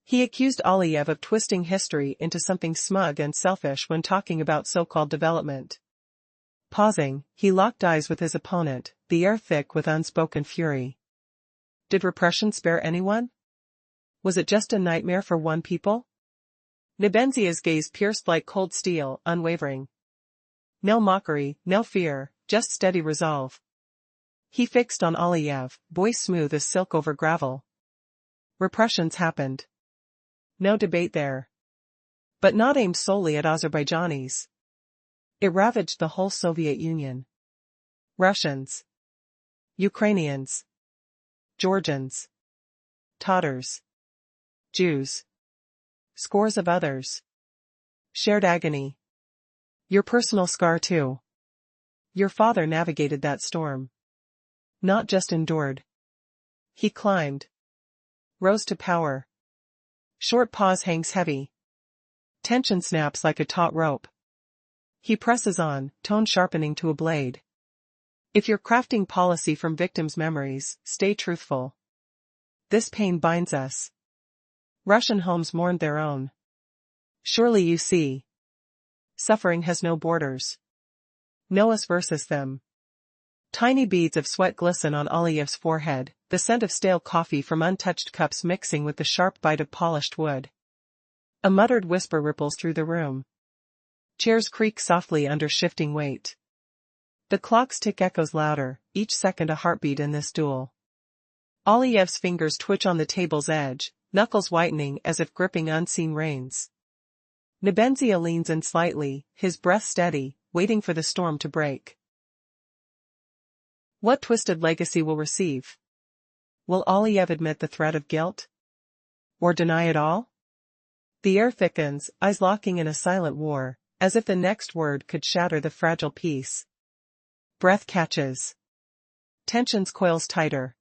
[SPEAKER 1] He accused Aliyev of twisting history into something smug and selfish when talking about so-called development. Pausing, he locked eyes with his opponent, the air thick with unspoken fury. Did repression spare anyone? Was it just a nightmare for one people? Nitoiah's gaze pierced like cold steel, unwavering. No mockery, no fear, just steady resolve. He fixed on Aliyev, voice smooth as silk over gravel. Repressions happened. No debate there. But not aimed solely at Azerbaijanis. It ravaged the whole Soviet Union. Russians. Ukrainians. Georgians. Tatars. Jews. Scores of others. Shared agony. Your personal scar too. Your father navigated that storm. Not just endured. He climbed. Rose to power. Short pause hangs heavy. Tension snaps like a taut rope. He presses on, tone sharpening to a blade. If you're crafting policy from victims' memories, stay truthful. This pain binds us. Russian homes mourned their own. Surely you see. Suffering has no borders. No us versus them. Tiny beads of sweat glisten on Aliyev's forehead, the scent of stale coffee from untouched cups mixing with the sharp bite of polished wood. A muttered whisper ripples through the room. Chairs creak softly under shifting weight. The clock's tick echoes louder, each second a heartbeat in this duel. Aliyev's fingers twitch on the table's edge, knuckles whitening as if gripping unseen reins. Nebenzia leans in slightly, his breath steady, waiting for the storm to break. What twisted legacy will receive? Will Aliyev admit the threat of guilt? Or deny it all? The air thickens, eyes locking in a silent war, as if the next word could shatter the fragile peace. Breath catches. Tensions coils tighter.